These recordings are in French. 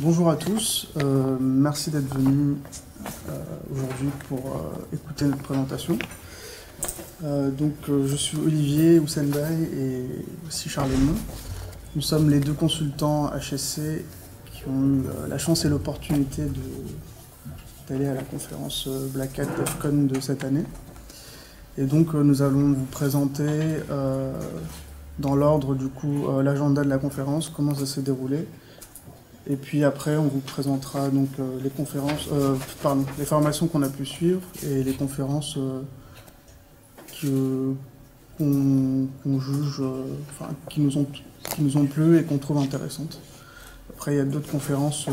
Bonjour à tous, merci d'être venus aujourd'hui pour écouter notre présentation. Je suis Olivier Houssenbaï et aussi Charles Edmond. Nous sommes les deux consultants HSC qui ont eu la chance et l'opportunité d'aller à la conférence Black Hat DEF CON de cette année. Et donc nous allons vous présenter dans l'ordre du coup l'agenda de la conférence, comment ça s'est déroulé. Et puis après, on vous présentera donc les formations qu'on a pu suivre et les conférences qu'on juge, qui nous ont plu et qu'on trouve intéressantes. Après, il y a d'autres conférences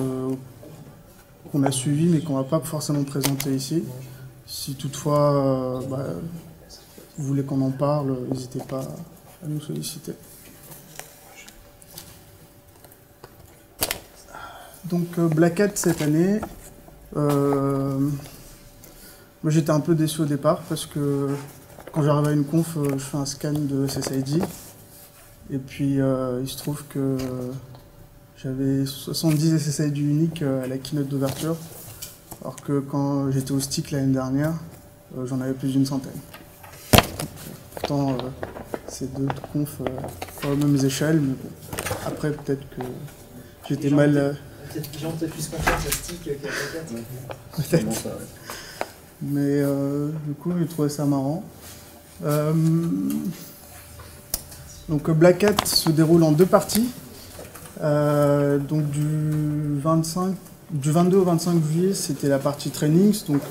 qu'on a suivies mais qu'on ne va pas forcément présenter ici. Si toutefois vous voulez qu'on en parle, n'hésitez pas à nous solliciter. Donc Black Hat cette année, moi j'étais un peu déçu au départ parce que quand j'arrive à une conf, je fais un scan de SSID et puis il se trouve que j'avais 70 SSID uniques à la keynote d'ouverture, alors que quand j'étais au stick l'année dernière, j'en avais plus d'une centaine. Pourtant, c'est deux confs pas aux mêmes échelles, mais bon, après peut-être que j'étais mal... Peut-être que les gens ont plus confiance à Stick qu'à Black Hat. Peut-être. Mais du coup, j'ai trouvé ça marrant. Donc Black Hat se déroule en deux parties. Donc du 22 au 25 juillet, c'était la partie trainings, donc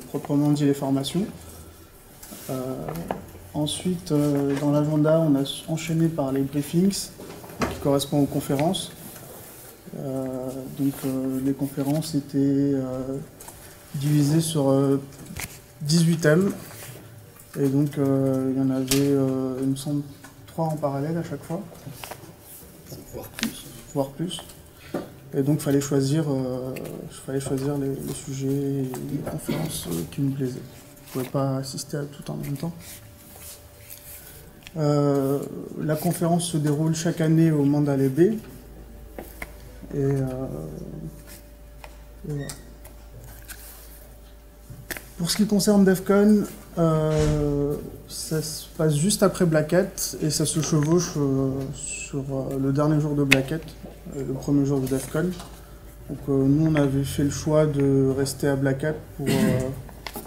proprement dit les formations. Ensuite, dans l'agenda, on a enchaîné par les briefings, qui correspondent aux conférences. Les conférences étaient divisées sur 18 thèmes et donc il y en avait il me semble 3 en parallèle à chaque fois, voire plus. Et donc il fallait choisir les sujets et les conférences qui nous plaisaient. Je ne pouvais pas assister à tout en même temps. La conférence se déroule chaque année au Mandalay Bay. Et voilà. Pour ce qui concerne DEF CON, ça se passe juste après Black Hat et ça se chevauche sur le dernier jour de Black Hat, le premier jour de DEF CON. Donc nous on avait fait le choix de rester à Black Hat pour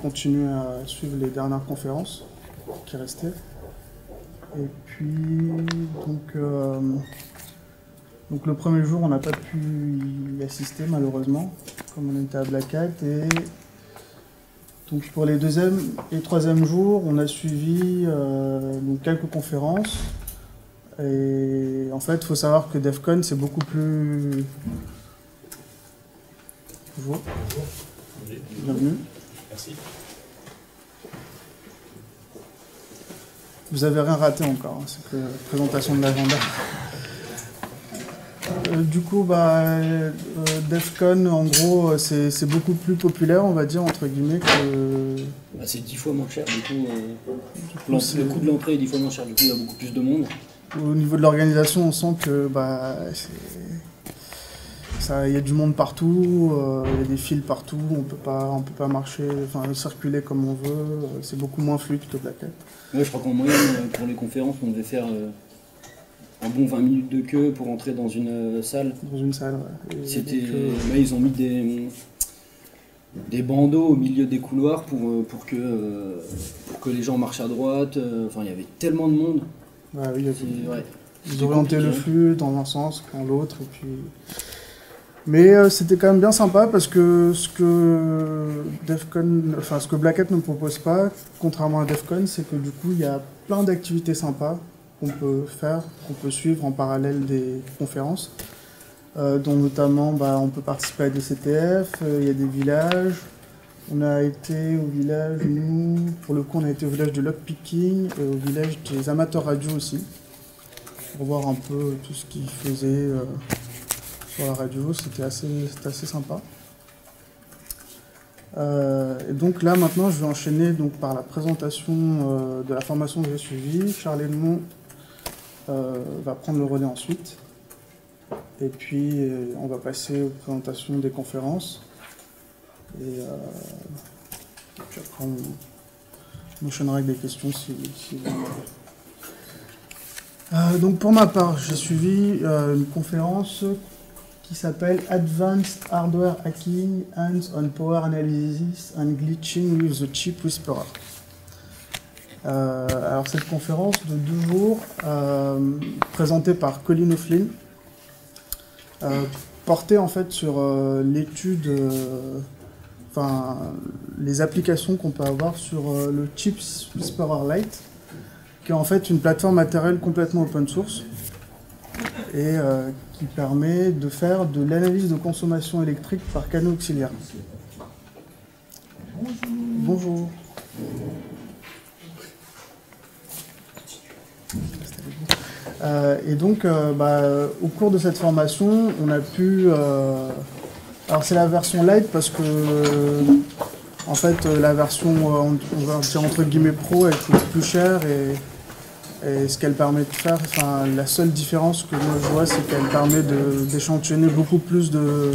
continuer à suivre les dernières conférences qui restaient. Et puis donc le premier jour, on n'a pas pu y assister malheureusement, comme on était à Black Hat. Et donc pour les deuxième et troisième jours, on a suivi donc quelques conférences. Et en fait, il faut savoir que DEF CON, c'est beaucoup plus... Bonjour. Bienvenue. Merci. Vous avez rien raté encore, hein, c'est que la présentation de l'agenda. Du coup, DEF CON, en gros, c'est beaucoup plus populaire, on va dire, entre guillemets, que... C'est 10 fois moins cher, du coup le coût de l'entrée est 10 fois moins cher, du coup il y a beaucoup plus de monde. Au niveau de l'organisation, on sent que il y a du monde partout, il y a des fils partout, on peut pas marcher, circuler comme on veut, c'est beaucoup moins fluide que Black Hat. Ouais, je crois qu'en moyenne, pour les conférences, on devait faire... un bon 20 minutes de queue pour entrer dans une salle. Dans une salle, ouais. Là, ils ont mis des bandeaux au milieu des couloirs pour que les gens marchent à droite. Il y avait tellement de monde. Ouais, oui, ils orientaient le flux dans un sens, dans l'autre. Mais c'était quand même bien sympa parce que ce que Black Hat ne propose pas, contrairement à DEF CON, c'est que du coup, il y a plein d'activités sympas qu'on peut faire, qu'on peut suivre en parallèle des conférences, dont notamment on peut participer à des CTF, il y a des villages. On a été au village, nous, pour le coup on a été au village de lockpicking et au village des amateurs radio aussi, pour voir un peu tout ce qu'ils faisaient sur la radio, c'était assez sympa. Et donc là maintenant je vais enchaîner par la présentation de la formation que j'ai suivie. Charles Edmond va prendre le relais ensuite. Et puis on va passer aux présentations des conférences. Et puis après on enchaînera avec des questions si vous voulez. Donc pour ma part, j'ai suivi une conférence qui s'appelle Advanced Hardware Hacking, Hands-on Power Analysis and Glitching with the Chip Whisperer. Alors cette conférence de 2 jours, présentée par Colin O'Flynn, portait en fait sur l'étude, les applications qu'on peut avoir sur le Chip Whisperer Lite, qui est en fait une plateforme matérielle complètement open source et qui permet de faire de l'analyse de consommation électrique par canaux auxiliaires. Bonjour. Et donc, au cours de cette formation, on a pu... alors c'est la version light parce que, en fait, la version, on va dire entre guillemets pro, elle coûte plus cher et ce qu'elle permet de faire, la seule différence que moi je vois, c'est qu'elle permet d'échantillonner beaucoup plus de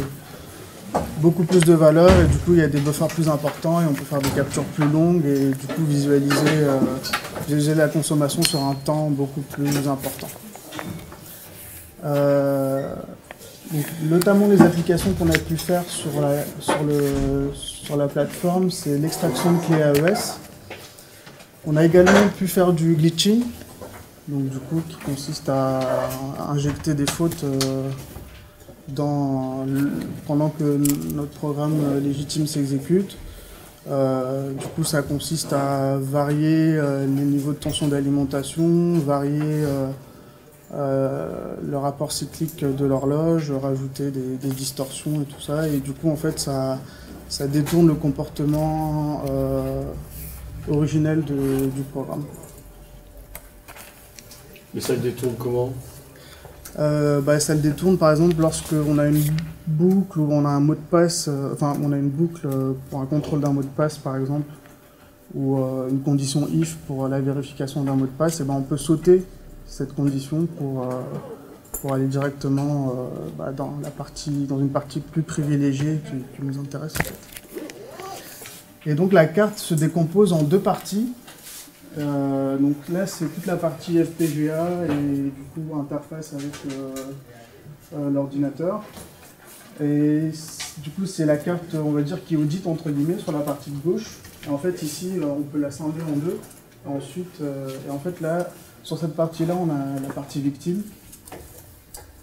valeurs et du coup il y a des buffers plus importants et on peut faire des captures plus longues et du coup visualiser la consommation sur un temps beaucoup plus important. Donc, notamment les applications qu'on a pu faire sur la plateforme, c'est l'extraction de clés AES. On a également pu faire du glitching, donc du coup qui consiste à injecter des fautes pendant que notre programme légitime s'exécute. Du coup, ça consiste à varier les niveaux de tension d'alimentation, varier le rapport cyclique de l'horloge, rajouter des distorsions et tout ça. Et du coup, en fait, ça détourne le comportement originel du programme. Mais ça le détourne comment ? Ça le détourne par exemple lorsqu'on a une boucle ou on a un mot de passe, on a une boucle pour un contrôle d'un mot de passe par exemple, ou une condition if pour la vérification d'un mot de passe, et on peut sauter cette condition pour aller directement dans une partie plus privilégiée qui nous intéresse en fait. Et donc la carte se décompose en 2 parties. Donc là c'est toute la partie FPGA et du coup interface avec l'ordinateur. Et du coup c'est la carte, on va dire, qui audite entre guillemets sur la partie de gauche. Et en fait ici on peut la scinder en 2. Ensuite, et en fait là, sur cette partie-là, on a la partie victime.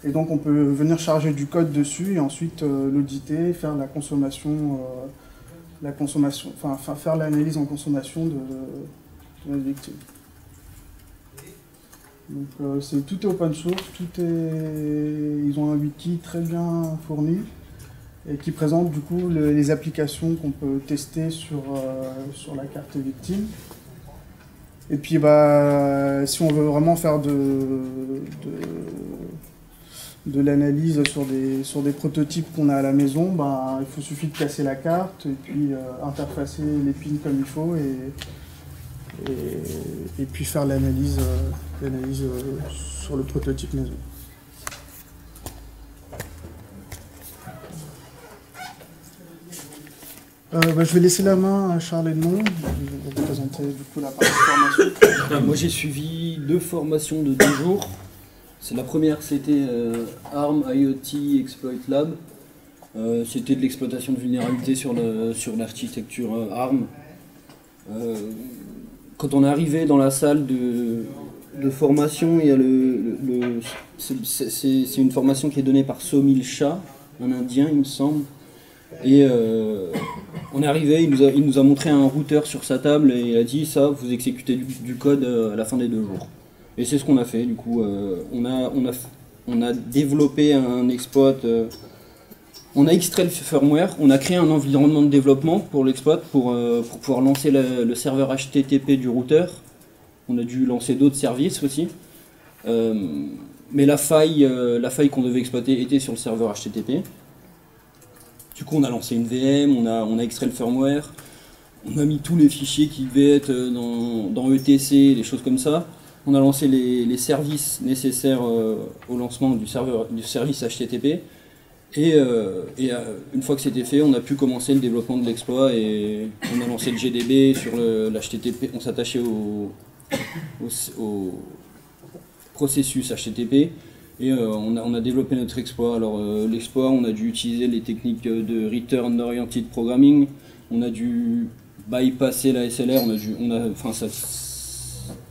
Et donc on peut venir charger du code dessus et ensuite l'auditer, faire la consommation, faire l'analyse en consommation de la victime. Donc tout est open source, ils ont un wiki très bien fourni et qui présente du coup les applications qu'on peut tester sur la carte victime. Et puis si on veut vraiment faire de l'analyse sur des prototypes qu'on a à la maison, il suffit de casser la carte et puis interfacer les pins comme il faut et puis faire l'analyse sur le prototype maison. Je vais laisser la main à Charles Edmond, qui va vous présenter du coup la partie formation. Moi j'ai suivi 2 formations de 2 jours. La première c'était ARM IoT Exploit Lab. C'était de l'exploitation de vulnérabilités sur l'architecture ARM. Quand on est arrivé dans la salle de formation, il y a c'est une formation qui est donnée par Somil Shah, un Indien il me semble. Et on est arrivé, il nous a montré un routeur sur sa table et il a dit ça, vous exécutez du code à la fin des 2 jours. Et c'est ce qu'on a fait, du coup on a développé un exploit, on a extrait le firmware, on a créé un environnement de développement pour l'exploit, pour pouvoir lancer le serveur HTTP du routeur. On a dû lancer d'autres services aussi. Mais la faille qu'on devait exploiter était sur le serveur HTTP. Du coup, on a lancé une VM, on a extrait le firmware, on a mis tous les fichiers qui devaient être dans ETC, des choses comme ça. On a lancé les services nécessaires au lancement du service HTTP. Et une fois que c'était fait, on a pu commencer le développement de l'exploit et on a lancé le GDB sur l'HTTP. On s'attachait au processus HTTP et on a développé notre exploit. Alors l'exploit, on a dû utiliser les techniques de Return Oriented Programming, on a dû bypasser la SLR,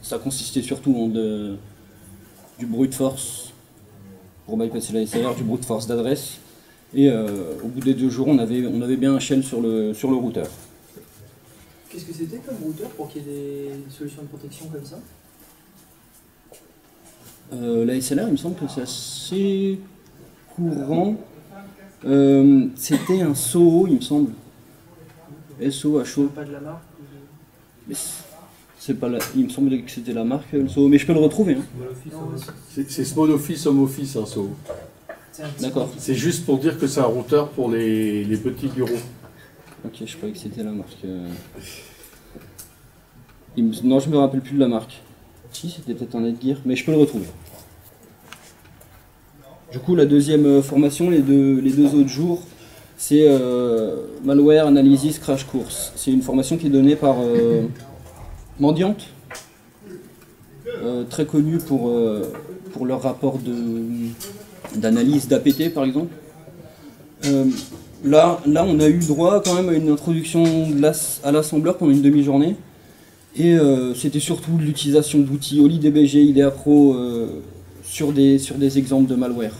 ça consistait surtout en du brute force pour bypasser la SLR, du brute force d'adresse. Et au bout des 2 jours, on avait bien un shell sur le routeur. Qu'est-ce que c'était comme routeur pour qu'il y ait des solutions de protection comme ça? La SLR, il me semble que c'est assez courant. C'était un SOHO, il me semble. SOHO. Pas de la marque? C'est pas il me semble que c'était la marque, le SOHO, mais je peux le retrouver. Hein. C'est Small Office, Home Office, hein, SOHO. D'accord. C'est juste pour dire que c'est un routeur pour les petits bureaux. Ok, je croyais que c'était la marque. Non, je me rappelle plus de la marque. Si, c'était peut-être un Netgear, mais je peux le retrouver. Du coup, la deuxième formation, les deux autres jours, c'est Malware Analysis Crash Course. C'est une formation qui est donnée par Mandiant, très connue pour leur rapport d'analyse d'APT par exemple. Là, on a eu droit quand même à une introduction à l'assembleur pendant une demi-journée. Et c'était surtout l'utilisation d'outils OliDBG, IDEA Pro sur des exemples de malware.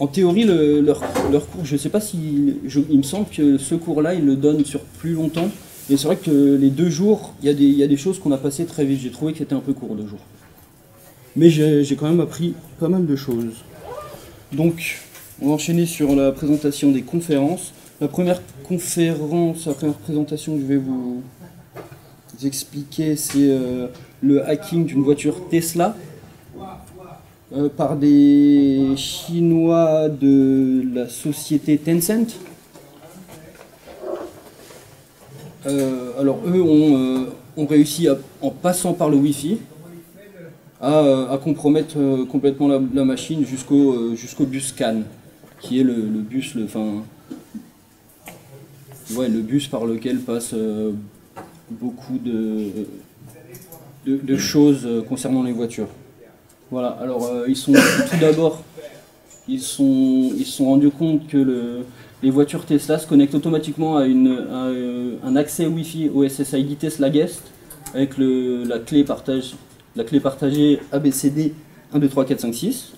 En théorie, leur cours, je ne sais pas si... il me semble que ce cours-là, ils le donnent sur plus longtemps. Et c'est vrai que les 2 jours, il y a des choses qu'on a passées très vite. J'ai trouvé que c'était un peu court 2 jours. Mais j'ai quand même appris pas mal de choses. Donc, on va enchaîner sur la présentation des conférences. La première présentation que je vais vous expliquer, c'est le hacking d'une voiture Tesla par des Chinois de la société Tencent. Alors eux ont réussi, en passant par le Wi-Fi, à compromettre complètement la machine jusqu'au bus CAN, qui est le bus par lequel passent beaucoup de choses concernant les voitures. Voilà, alors tout d'abord, ils se sont rendus compte que les voitures Tesla se connectent automatiquement à un accès Wi-Fi au SSID Tesla Guest avec la clé partagée ABCD 1, 2, 3, 4, 5, 6.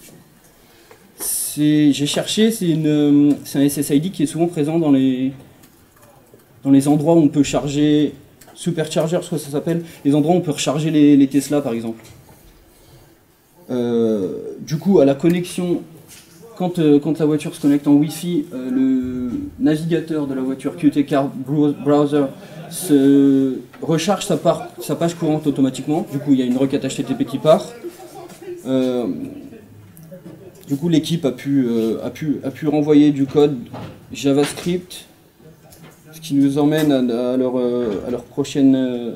J'ai cherché, c'est un SSID qui est souvent présent dans les endroits où on peut charger, supercharger, soit ça s'appelle, les endroits où on peut recharger les Tesla par exemple. Du coup, à la connexion, quand la voiture se connecte en Wi-Fi, le navigateur de la voiture Qt Car Browser se recharge sa page courante automatiquement. Du coup, il y a une requête HTTP qui part. Du coup, l'équipe a pu renvoyer du code JavaScript, ce qui nous emmène à leur prochaine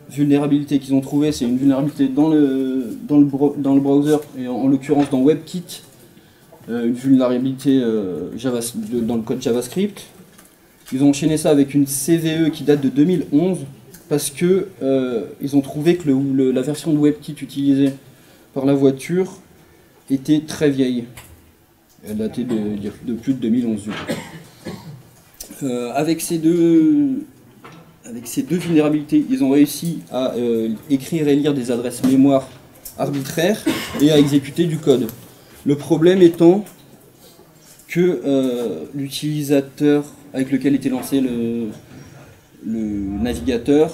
vulnérabilité qu'ils ont trouvée. C'est une vulnérabilité dans le browser, et en l'occurrence dans WebKit, une vulnérabilité dans le code JavaScript. Ils ont enchaîné ça avec une CVE qui date de 2011, parce que ils ont trouvé que la version de WebKit utilisée par la voiture était très vieille. Elle datait de plus de 2011. Avec ces deux vulnérabilités, ils ont réussi à écrire et lire des adresses mémoire arbitraires et à exécuter du code. Le problème étant que l'utilisateur avec lequel était lancé le navigateur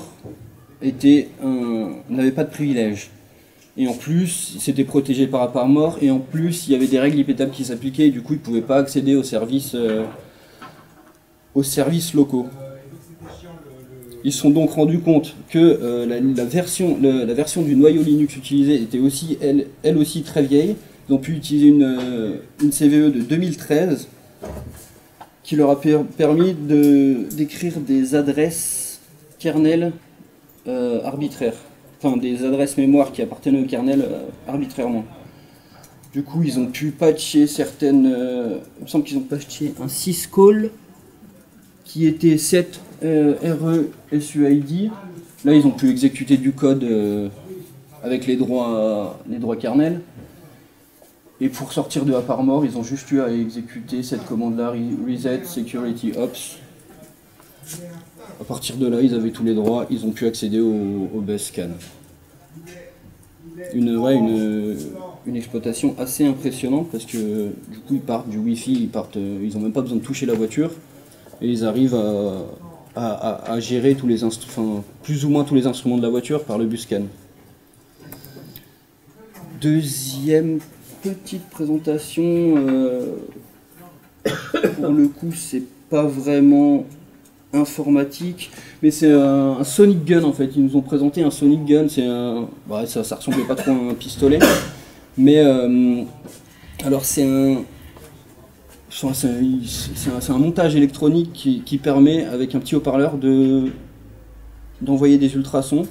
n'avait pas de privilège. Et en plus, c'était protégé par appart mort, et en plus, il y avait des règles IP-tables qui s'appliquaient, et du coup, il ne pouvait pas accéder aux services locaux. Ils se sont donc rendus compte que la version du noyau Linux utilisée était aussi, elle aussi très vieille. Ils ont pu utiliser une CVE de 2013 qui leur a permis d'écrire des adresses kernel arbitraires. Enfin, des adresses mémoire qui appartenaient au kernel arbitrairement. Du coup, ils ont pu patcher certaines... il me semble qu'ils ont patché un syscall qui était 7 RE-SUID. Là, ils ont pu exécuter du code avec les droits kernel. Et pour sortir de AppArmor, ils ont juste eu à exécuter cette commande-là, reset security ops. À partir de là, ils avaient tous les droits, ils ont pu accéder au bus scan. Une exploitation assez impressionnante parce que du coup ils partent du Wi-Fi, ils n'ont même pas besoin de toucher la voiture et ils arrivent à gérer tous les plus ou moins tous les instruments de la voiture par le bus scan. Deuxième petite présentation, pour le coup c'est pas vraiment informatique, mais c'est un Sonic Gun en fait. Ils nous ont présenté un Sonic Gun, ça ressemblait pas trop à un pistolet, mais alors c'est un montage électronique qui permet avec un petit haut-parleur d'envoyer des ultrasons,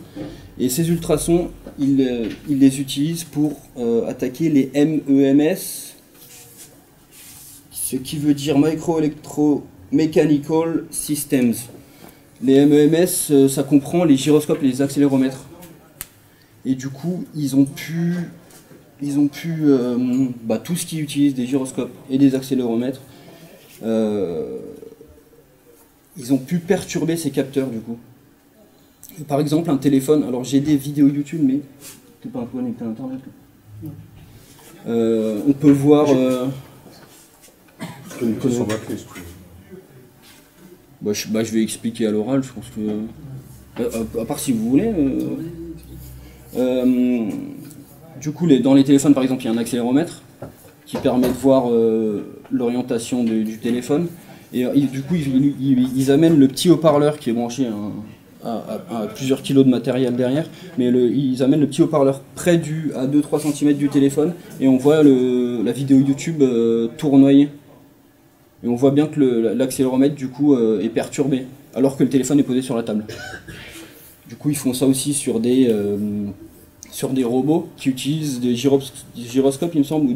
et ces ultrasons ils les utilisent pour attaquer les MEMS, ce qui veut dire Micro-Electro-Mechanical Systems. Les MEMS, ça comprend les gyroscopes et les accéléromètres. Et du coup, ils ont pu tout ce qui utilise des gyroscopes et des accéléromètres, ils ont pu perturber ces capteurs du coup. Par exemple, un téléphone, alors j'ai des vidéos YouTube, mais t'es pas connecté à Internet. On peut voir... sur ma clé, si tu veux. je vais expliquer à l'oral, je pense que... à part si vous voulez. Du coup, dans les téléphones, par exemple, il y a un accéléromètre qui permet de voir l'orientation du téléphone. Et du coup, ils amènent le petit haut-parleur qui est branché à plusieurs kilos de matériel derrière, mais ils amènent le petit haut-parleur près à 2-3 cm du téléphone, et on voit la vidéo YouTube tournoyer. Et on voit bien que l'accéléromètre du coup est perturbé, alors que le téléphone est posé sur la table. Du coup, ils font ça aussi sur des robots qui utilisent des gyroscopes, il me semble,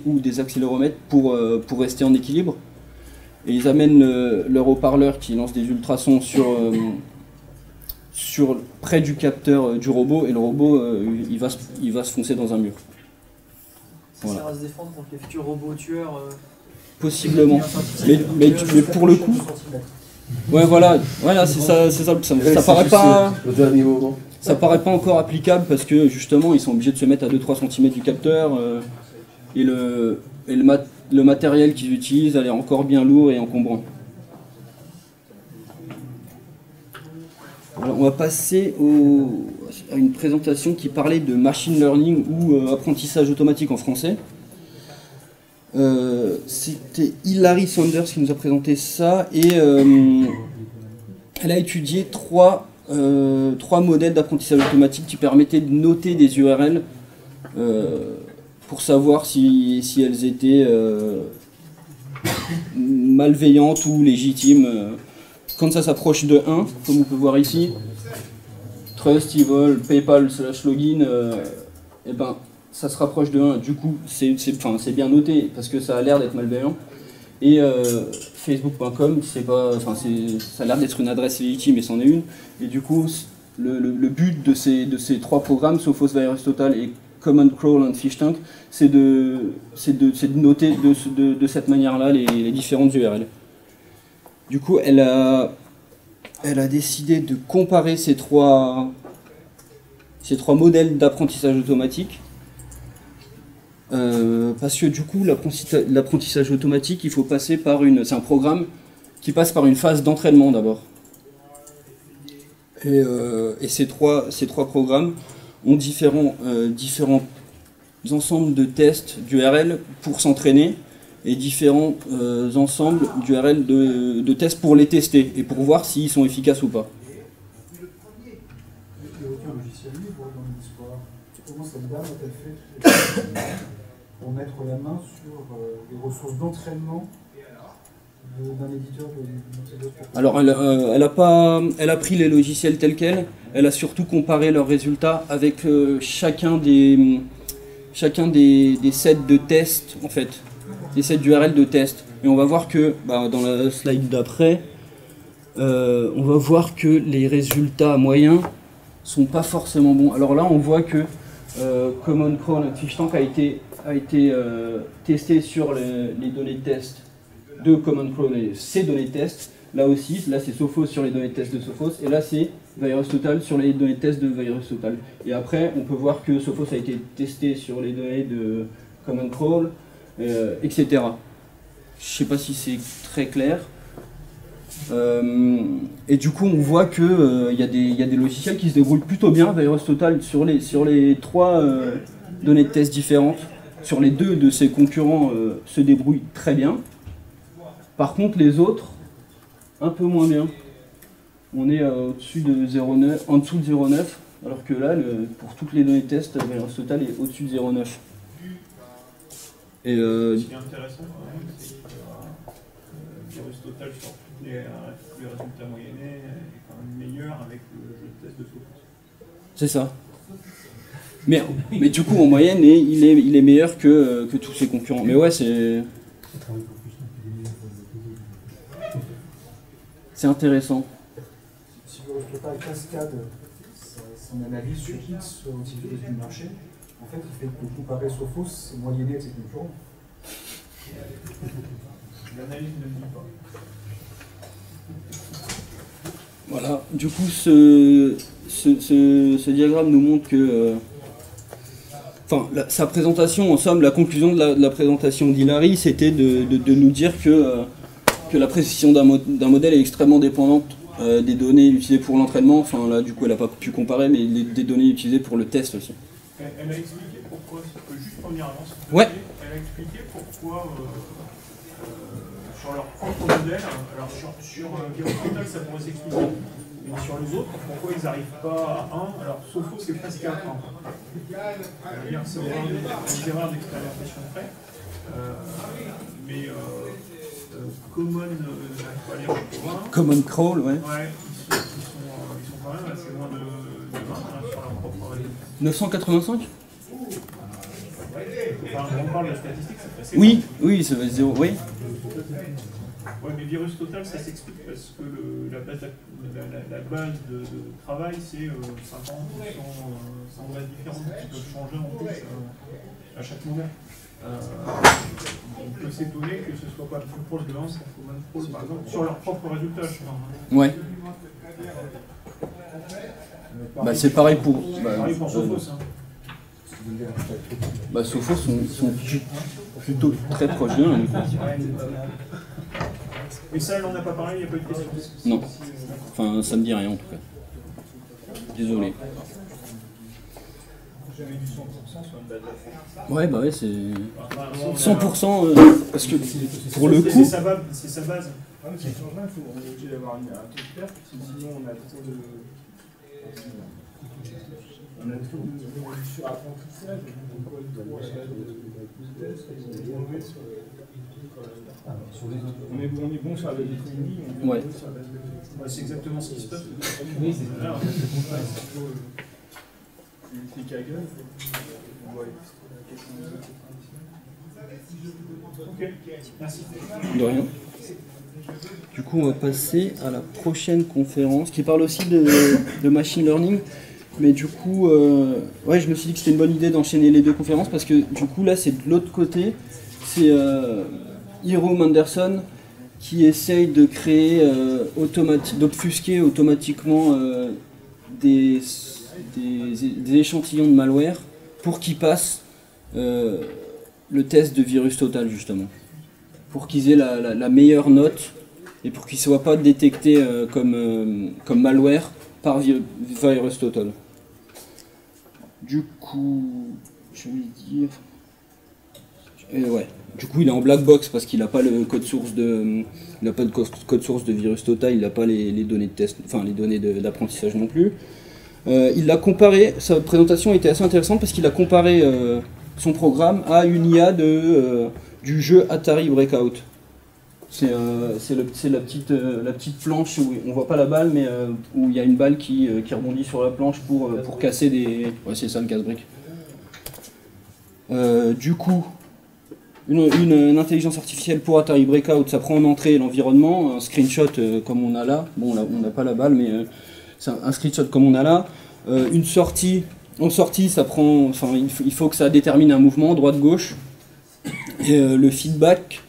ou des accéléromètres pour rester en équilibre. Et ils amènent leur haut-parleur qui lance des ultrasons près du capteur du robot, et le robot il va se foncer dans un mur. Ça sert à se défendre contre les futurs robots tueurs. Possiblement. Mais pour le coup. Ouais, voilà, c'est ça, ça paraît pas. Ça paraît pas encore applicable parce que justement ils sont obligés de se mettre à 2-3 cm du capteur, et le matériel qu'ils utilisent elle est encore bien lourd et encombrant. Alors, on va passer à une présentation qui parlait de machine learning ou apprentissage automatique en français. C'était Hilary Saunders qui nous a présenté ça, et elle a étudié trois modèles d'apprentissage automatique qui permettaient de noter des URL pour savoir si elles étaient malveillantes ou légitimes. Quand ça s'approche de 1, comme on peut voir ici, Trust, Evil, PayPal / login, et ben ça se rapproche de 1, du coup c'est bien noté parce que ça a l'air d'être malveillant. Et Facebook.com, ça a l'air d'être une adresse légitime et c'en est une. Et du coup, le but de ces trois programmes, Sophos, Virus Total et Command Crawl and Fish Tank, c'est de noter de cette manière-là les différentes URL. Du coup, elle a décidé de comparer ces trois modèles d'apprentissage automatique. Parce que du coup l'apprentissage automatique, il faut passer par c'est un programme qui passe par une phase d'entraînement d'abord, et ces trois programmes ont différents ensembles de tests d'URL pour s'entraîner et différents ensembles d'URL de tests pour les tester et pour voir s'ils sont efficaces ou pas. Pour mettre la main sur des ressources d'entraînement d'un éditeur de Alors, elle a pris les logiciels tels quels, elle a surtout comparé leurs résultats avec chacun des sets de test, en fait, des sets d'URL de test. Et on va voir que, dans la slide d'après, on va voir que les résultats moyens sont pas forcément bons. Alors là, on voit que Common Crawl PhishTank a été testé sur les données de test de Common Crawl et ces données de test. Là aussi, là c'est Sophos sur les données de test de Sophos, et là c'est VirusTotal sur les données de test de VirusTotal. Et après, on peut voir que Sophos a été testé sur les données de Common Crawl, etc. Je sais pas si c'est très clair. Et du coup, on voit que y a des logiciels qui se débrouillent plutôt bien. VirusTotal sur les 3 données de test différentes, sur les 2 de ses concurrents se débrouille très bien. Par contre, les autres, un peu moins bien. On est au-dessus de 0,9, en dessous de 0,9, alors que là, pour toutes les données de test, VirusTotal est au-dessus de 0,9. Et ce qui est intéressant quand même, c'est que VirusTotal sur tous les résultats moyennés est quand même meilleur avec le jeu de test de Sophos. C'est ça. Mais du coup, en moyenne, il est meilleur que tous ses concurrents. Mais ouais, c'est intéressant. Si VirusTotal cascade son analyse sur X outils du marché, en fait, il fait que comparer Sophos et moyenner de ses concurrents. L'analyse ne le dit pas. Voilà, du coup, ce diagramme nous montre que... sa présentation, en somme, la conclusion de la présentation d'Hilary, c'était de nous dire que la précision d'un modèle est extrêmement dépendante des données utilisées pour l'entraînement. Enfin, là, du coup, elle n'a pas pu comparer, mais des données utilisées pour le test aussi. Elle a expliqué pourquoi, si je peux juste revenir avant, ouais. Elle a expliqué pourquoi, sur leur propre modèle, alors sur VirusTotal, ça pourrait s'expliquer, mais sur les autres, pourquoi ils n'arrivent pas à 1, alors Sophos c'est presque à 1. C'est-à-dire que c'est des erreurs d'expérimentation près, mais Common Crawl, ouais. Ouais, ils sont quand même assez loin de 20 sur leur propre réseau. 985 ? Enfin, on parle de la statistique, ça fait assez oui, ça va être 0, oui. Ouais, mais VirusTotal, ça s'explique parce que la base de travail, c'est 50 ou 100 bases différentes qui peuvent changer en plus à chaque moment. On peut s'étonner que ce ne soit pas plus proche de 1 sur Common Crawl, par exemple, sur leurs propres résultats. Ouais. C'est pareil pour... Sophos. Sophos sont plutôt très proches d'eux. Et ça, elle n'en a pas parlé, il n'y a pas eu de question. Non. Enfin, ça me dit rien en tout cas. Désolé. J'avais du 100% sur une base de ouais, c'est 100% parce que pour le coup... C'est sa base. Si ça change rien, on est obligé d'avoir un testeur, sinon on a trop de... On a trop de surapprentissage, on colle trop à la test, on est bon sur la base de Trinity, on est bon sur la base de... C'est exactement ce qui se passe. Oui, c'est ça. C'est Kaggle. Ok, merci. De rien. Du coup, on va passer à la prochaine conférence qui parle aussi de machine learning. Mais du coup, ouais, je me suis dit que c'était une bonne idée d'enchaîner les deux conférences parce que du coup, là, c'est de l'autre côté. C'est Hiro Manderson qui essaye de créer, d'obfusquer automatiquement des échantillons de malware pour qu'ils passent le test de VirusTotal justement. Pour qu'ils aient la meilleure note et pour qu'ils ne soient pas détectés comme malware par VirusTotal. Du coup, je vais dire... ouais. Du coup, il est en black box parce qu'il n'a pas le code source de VirusTotal, il n'a pas les données de test, enfin les données d'apprentissage non plus. Il a comparé, sa présentation était assez intéressante parce qu'il a comparé son programme à une IA du jeu Atari Breakout. C'est la petite planche où on voit pas la balle, mais où il y a une balle qui rebondit sur la planche pour casser des... Ouais, c'est ça le casse-brique. Du coup, une intelligence artificielle pour Atari Breakout, ça prend en entrée l'environnement, un screenshot comme on a là. Bon, on n'a pas la balle, mais c'est un screenshot comme on a là. Une sortie, en sortie, ça prend... Enfin, il faut que ça détermine un mouvement, droite-gauche. Et le feedback,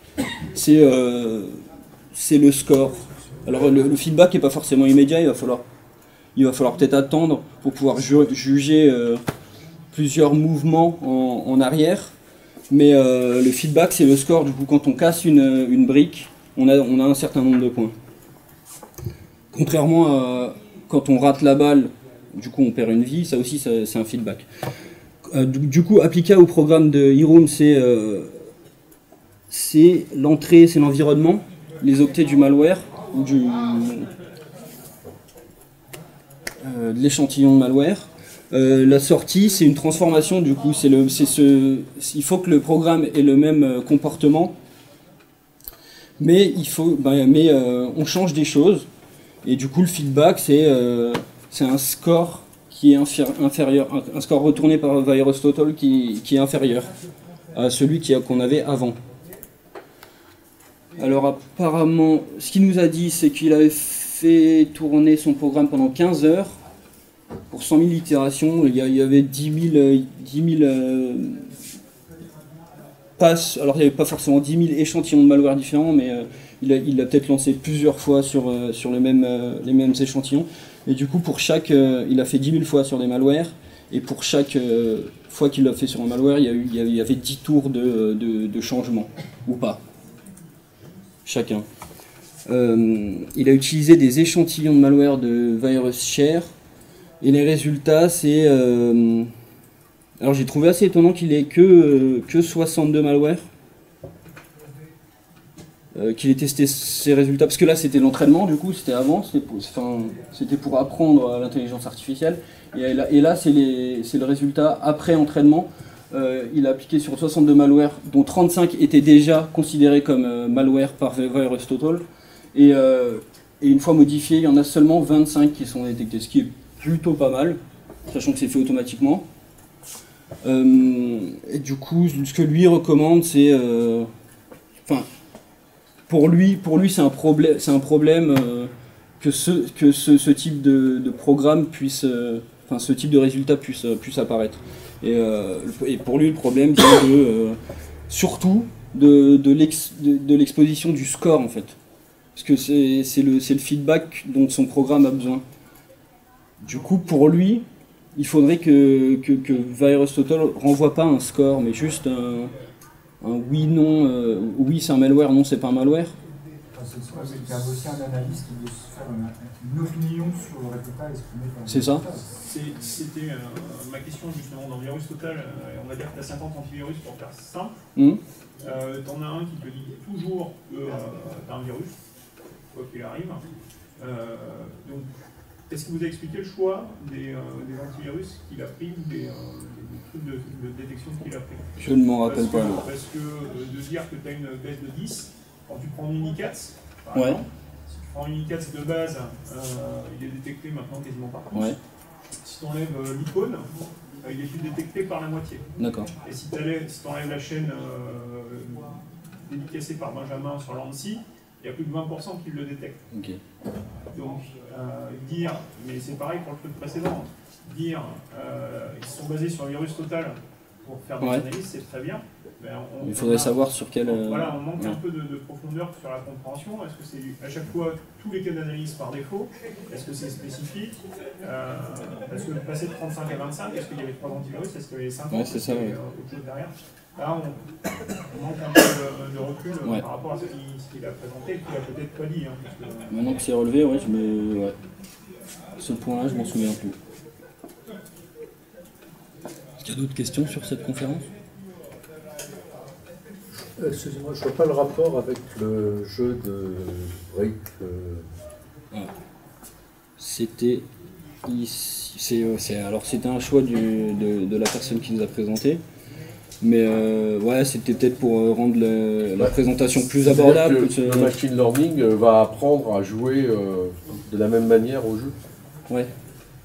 c'est le score. Alors le feedback n'est pas forcément immédiat, il va falloir peut-être attendre pour pouvoir juger plusieurs mouvements en arrière. Mais le feedback, c'est le score. Du coup, quand on casse une brique, on a un certain nombre de points. Contrairement à quand on rate la balle, du coup on perd une vie, ça aussi c'est un feedback. Du coup, appliqué au programme de eRoom, c'est l'entrée, c'est l'environnement, les octets du malware, ou de l'échantillon de malware. La sortie, c'est une transformation, du coup, il faut que le programme ait le même comportement, mais on change des choses, et du coup le feedback, c'est un score qui est inférieur, un score retourné par VirusTotal qui est inférieur à celui qu'on avait avant. Alors apparemment, ce qu'il nous a dit, c'est qu'il avait fait tourner son programme pendant 15 heures pour 100 000 itérations. Il y avait 10 000 passes. Alors il n'y avait pas forcément 10 000 échantillons de malware différents, mais il l'a peut-être lancé plusieurs fois sur les mêmes échantillons. Et du coup, pour il a fait 10 000 fois sur des malwares. Et pour chaque fois qu'il l'a fait sur un malware, il y avait 10 tours de changement, ou pas. Chacun. Il a utilisé des échantillons de malware de VirusShare et les résultats, c'est... alors j'ai trouvé assez étonnant qu'il ait que 62 malwares, qu'il ait testé ces résultats, parce que là c'était l'entraînement, du coup c'était avant, c'était pour apprendre à l'intelligence artificielle, et là c'est le résultat après entraînement. Il a appliqué sur 62 malwares, dont 35 étaient déjà considérés comme malware par VirusTotal. Et une fois modifiés, il y en a seulement 25 qui sont détectés, ce qui est plutôt pas mal, sachant que c'est fait automatiquement. Et du coup, ce que lui recommande, c'est... pour lui c'est un problème que ce type de programme puisse... ce type de résultat puisse apparaître. Et pour lui, le problème vient surtout de l'exposition du score, en fait. Parce que c'est le feedback dont son programme a besoin. Du coup, pour lui, il faudrait que VirusTotal renvoie pas un score, mais juste un oui, non, oui c'est un malware, non c'est pas un malware. Il y a aussi un analyste qui veut se faire une opinion sur le résultat exprimé par C'est ça. C'était ma question justement dans VirusTotal. On va dire que tu as 50 antivirus pour faire simple. T'en as un qui te dit toujours que tu as un virus, quoi qu'il arrive. Donc, est-ce que vous avez expliqué le choix des antivirus qu'il a pris ou des trucs de détection qu'il a pris? Je ne m'en rappelle pas. Parce que de dire que tu as une baisse de 10, quand tu prends Unicats, par exemple, si tu prends Unicats de base, il est détecté maintenant quasiment partout. Ouais. Si tu enlèves l'icône, il est plus détecté par la moitié. D'accord. Et si tu enlèves la chaîne dédicacée par Benjamin sur l'ANSI, il y a plus de 20% qui le détectent. Okay. Donc, dire, mais c'est pareil pour le truc précédent, dire ils sont basés sur VirusTotal pour faire des analyses, c'est très bien. Il faudrait savoir sur quel... Voilà, on manque un peu de profondeur sur la compréhension. Est-ce que c'est à chaque fois tous les cas d'analyse par défaut? Est-ce que c'est spécifique? Parce que passer de 35 à 25, est-ce qu'il y avait 3 antivirus? Est-ce qu'il y avait 50? Est-ce qu'il y avait autre chose derrière? Là, on manque un peu de recul par rapport à ce qu'il a présenté et qu'il a peut-être pas dit. Maintenant que c'est relevé, ce point-là, je m'en souviens plus. Est-ce qu'il y a d'autres questions sur cette conférence? Excusez-moi, je ne vois pas le rapport avec le jeu de Break. C'était ici. C'était un choix de la personne qui nous a présenté. Mais ouais, c'était peut-être pour rendre la Ouais. présentation plus C'est-à-dire abordable. que le machine learning va apprendre à jouer de la même manière au jeu. Ouais,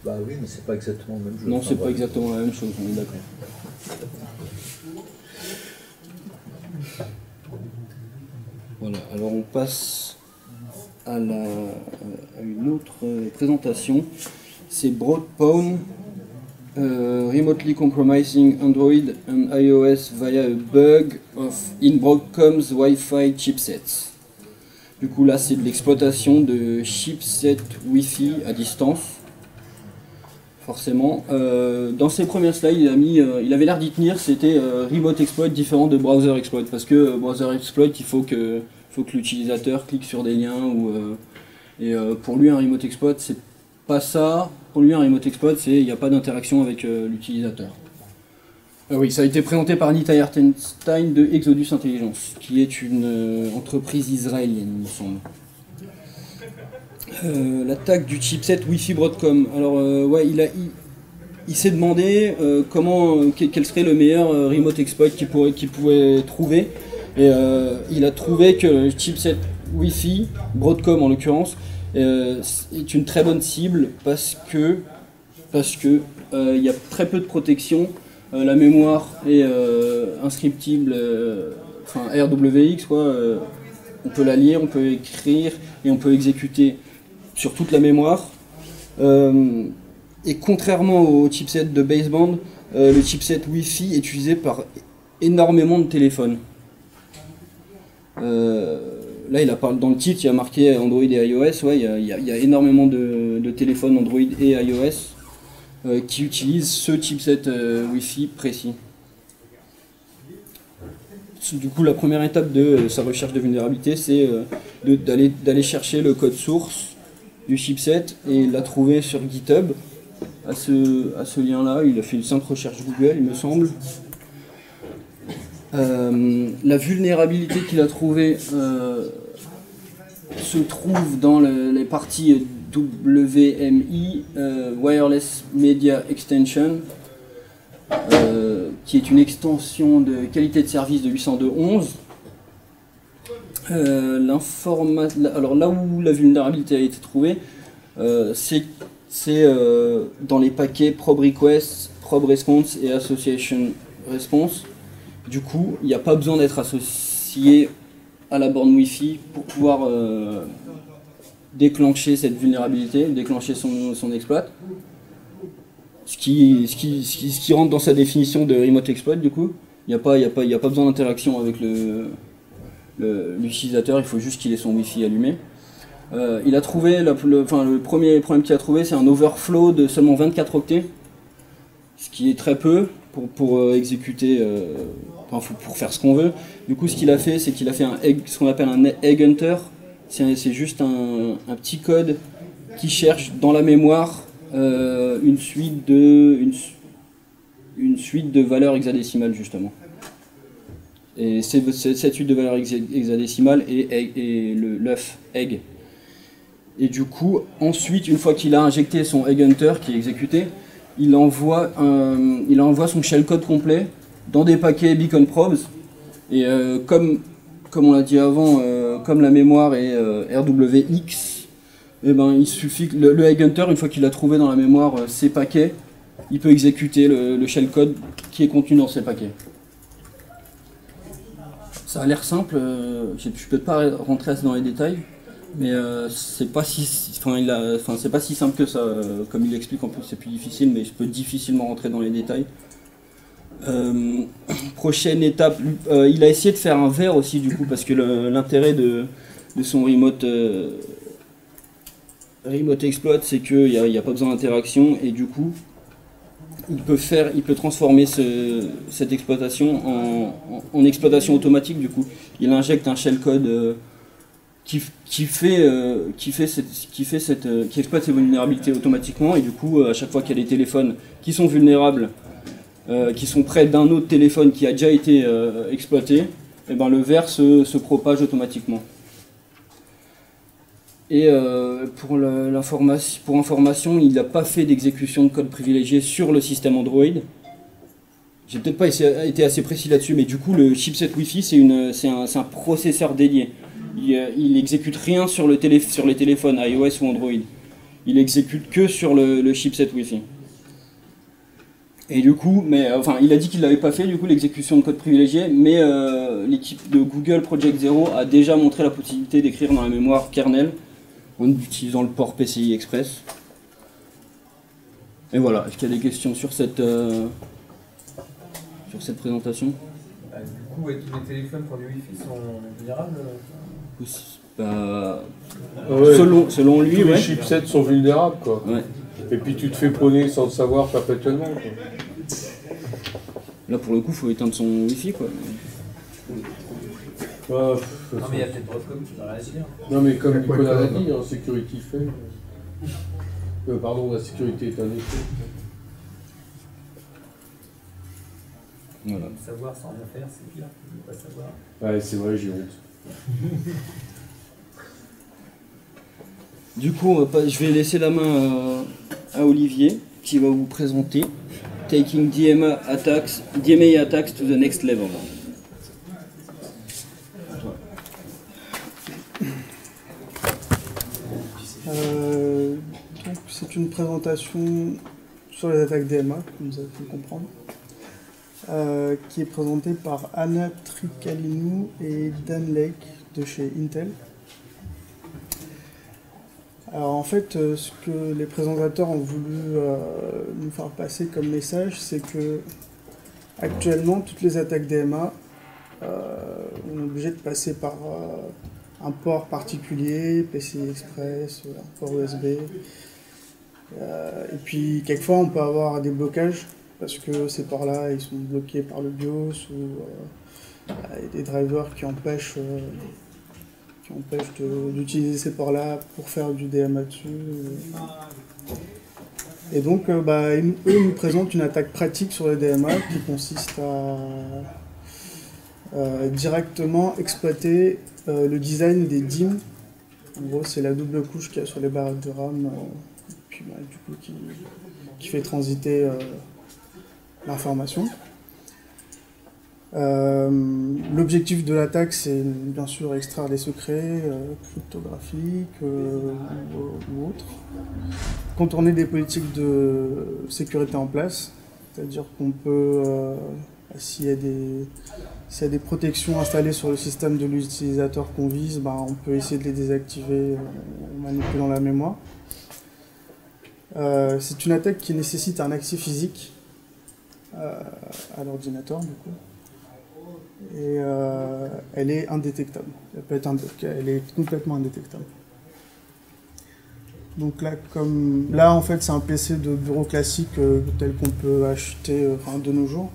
Bah oui, mais c'est pas exactement le même jeu. non, Enfin, c'est bref. pas exactement la même chose, on est d'accord. Voilà, alors on passe à une autre présentation. C'est Broadpawn, remotely compromising Android and iOS via a bug in Broadcom's Wi-Fi chipsets. Du coup là c'est de l'exploitation de chipsets Wi-Fi à distance. Forcément. Dans ses premières slides, il avait l'air d'y tenir, c'était Remote Exploit différent de Browser Exploit. Parce que Browser Exploit, il faut que l'utilisateur clique sur des liens. Pour lui, un Remote Exploit, c'est pas ça. Pour lui, un Remote Exploit, c'est il n'y a pas d'interaction avec l'utilisateur. Oui, ça a été présenté par Nitay Artenstein de Exodus Intelligence, qui est une entreprise israélienne, il me semble. L'attaque du chipset Wi-Fi Broadcom. Alors ouais, il s'est demandé quel serait le meilleur remote exploit qu'il pouvait trouver. Et il a trouvé que le chipset Wi-Fi Broadcom en l'occurrence est une très bonne cible parce que il y a très peu de protection. La mémoire est inscriptible, enfin RWX quoi. On peut la lire, on peut écrire et on peut exécuter sur toute la mémoire. Et contrairement au chipset de baseband, le chipset Wi-Fi est utilisé par énormément de téléphones. Là, dans le titre, il y a marqué Android et iOS. Ouais, il y a énormément de téléphones Android et iOS qui utilisent ce chipset Wi-Fi précis. Du coup, la première étape de sa recherche de vulnérabilité, c'est d'aller chercher le code source du chipset et l'a trouvé sur GitHub à ce lien-là. Il a fait une simple recherche Google, il me semble. La vulnérabilité qu'il a trouvée se trouve dans les parties WMI, Wireless Media Extension, qui est une extension de qualité de service de 802.11. Alors là où la vulnérabilité a été trouvée, c'est dans les paquets probe request, probe response et association response. Du coup, il n'y a pas besoin d'être associé à la borne Wi-Fi pour pouvoir déclencher cette vulnérabilité, déclencher son exploit. Ce qui rentre dans sa définition de remote exploit, du coup. Il n'y a pas besoin d'interaction avec l'utilisateur, il faut juste qu'il ait son Wi-Fi allumé. Il a trouvé, le premier problème qu'il a trouvé, c'est un overflow de seulement 24 octets, ce qui est très peu pour exécuter, pour faire ce qu'on veut. Du coup, ce qu'il a fait, c'est qu'il a fait ce qu'on appelle un egg hunter. C'est juste un petit code qui cherche dans la mémoire une suite de valeurs hexadécimales, justement. Et cette suite de valeurs hexadécimales est l'œuf egg. Et du coup, ensuite, une fois qu'il a injecté son egg hunter qui est exécuté, il envoie son shellcode complet dans des paquets beacon probes. Et comme on l'a dit avant, comme la mémoire est RWX, et ben, il suffit que le egg hunter, une fois qu'il a trouvé dans la mémoire ces paquets, il peut exécuter le shellcode qui est contenu dans ces paquets. Ça a l'air simple, je ne peux pas rentrer assez dans les détails, mais c'est pas si simple que ça. Comme il l'explique, en plus c'est plus difficile, mais je peux difficilement rentrer dans les détails. Prochaine étape, il a essayé de faire un verre aussi, du coup, parce que l'intérêt de son remote exploit, c'est qu'il n'y a pas besoin d'interaction, et du coup il peut transformer cette exploitation en exploitation automatique. Du coup, il injecte un shellcode qui exploite ces vulnérabilités automatiquement, et du coup, à chaque fois qu'il y a des téléphones qui sont vulnérables, qui sont près d'un autre téléphone qui a déjà été exploité, et ben, le verre se propage automatiquement. Et pour information, il n'a pas fait d'exécution de code privilégié sur le système Android. j'ai peut-être pas été assez précis là-dessus, mais du coup, le chipset Wi-Fi, c'est un processeur dédié. Il exécute rien sur les téléphones iOS ou Android. Il exécute que sur le chipset Wi-Fi. Et du coup, il a dit qu'il l'avait pas fait, du coup, l'exécution de code privilégié, mais l'équipe de Google Project Zero a déjà montré la possibilité d'écrire dans la mémoire kernel en utilisant le port PCI Express. Et voilà, est-ce qu'il y a des questions sur cette présentation? Du coup, tous les téléphones pour les Wi-Fi sont vulnérables? Selon lui, tous les ouais. chipsets sont vulnérables, quoi. Ouais. Et puis tu te fais prôner sans le savoir perpétuellement, quoi. Là, pour le coup, il faut éteindre son Wi-Fi, quoi. Ouais, Non, mais il y a peut-être Broadcom qui va réagir. non, mais comme Nicolas l'a dit, hein, sécurité fait. Pardon, la sécurité est un effet. Voilà. Savoir sans rien faire, c'est pire que ne pas savoir. Ouais, c'est vrai, j'ai honte. Du coup, je vais laisser la main à Olivier, qui va vous présenter Taking DMA attacks to the next level. Donc c'est une présentation sur les attaques DMA, comme vous avez pu comprendre, qui est présentée par Anna Tricalinou et Dan Lake de chez Intel. Alors en fait, ce que les présentateurs ont voulu nous faire passer comme message, c'est que actuellement, toutes les attaques DMA, on est obligé de passer par un port particulier, PCI Express, un port USB. Et puis quelquefois, on peut avoir des blocages parce que ces ports-là, ils sont bloqués par le BIOS ou il y a des drivers qui empêchent d'utiliser ces ports-là pour faire du DMA dessus. Et donc, eux nous présentent une attaque pratique sur les DMA qui consiste à directement exploiter le design des DIMM. En gros, c'est la double couche qu'il y a sur les barrettes de RAM, puis, du coup, qui fait transiter l'information. L'objectif de l'attaque, c'est bien sûr extraire des secrets cryptographiques ou autres, contourner des politiques de sécurité en place, c'est-à-dire qu'on peut, s'il y a des protections installées sur le système de l'utilisateur qu'on vise, on peut essayer de les désactiver en manipulant la mémoire. C'est une attaque qui nécessite un accès physique à l'ordinateur, du coup. Et elle est indétectable. Elle est complètement indétectable. Donc là en fait, c'est un PC de bureau classique tel qu'on peut acheter de nos jours.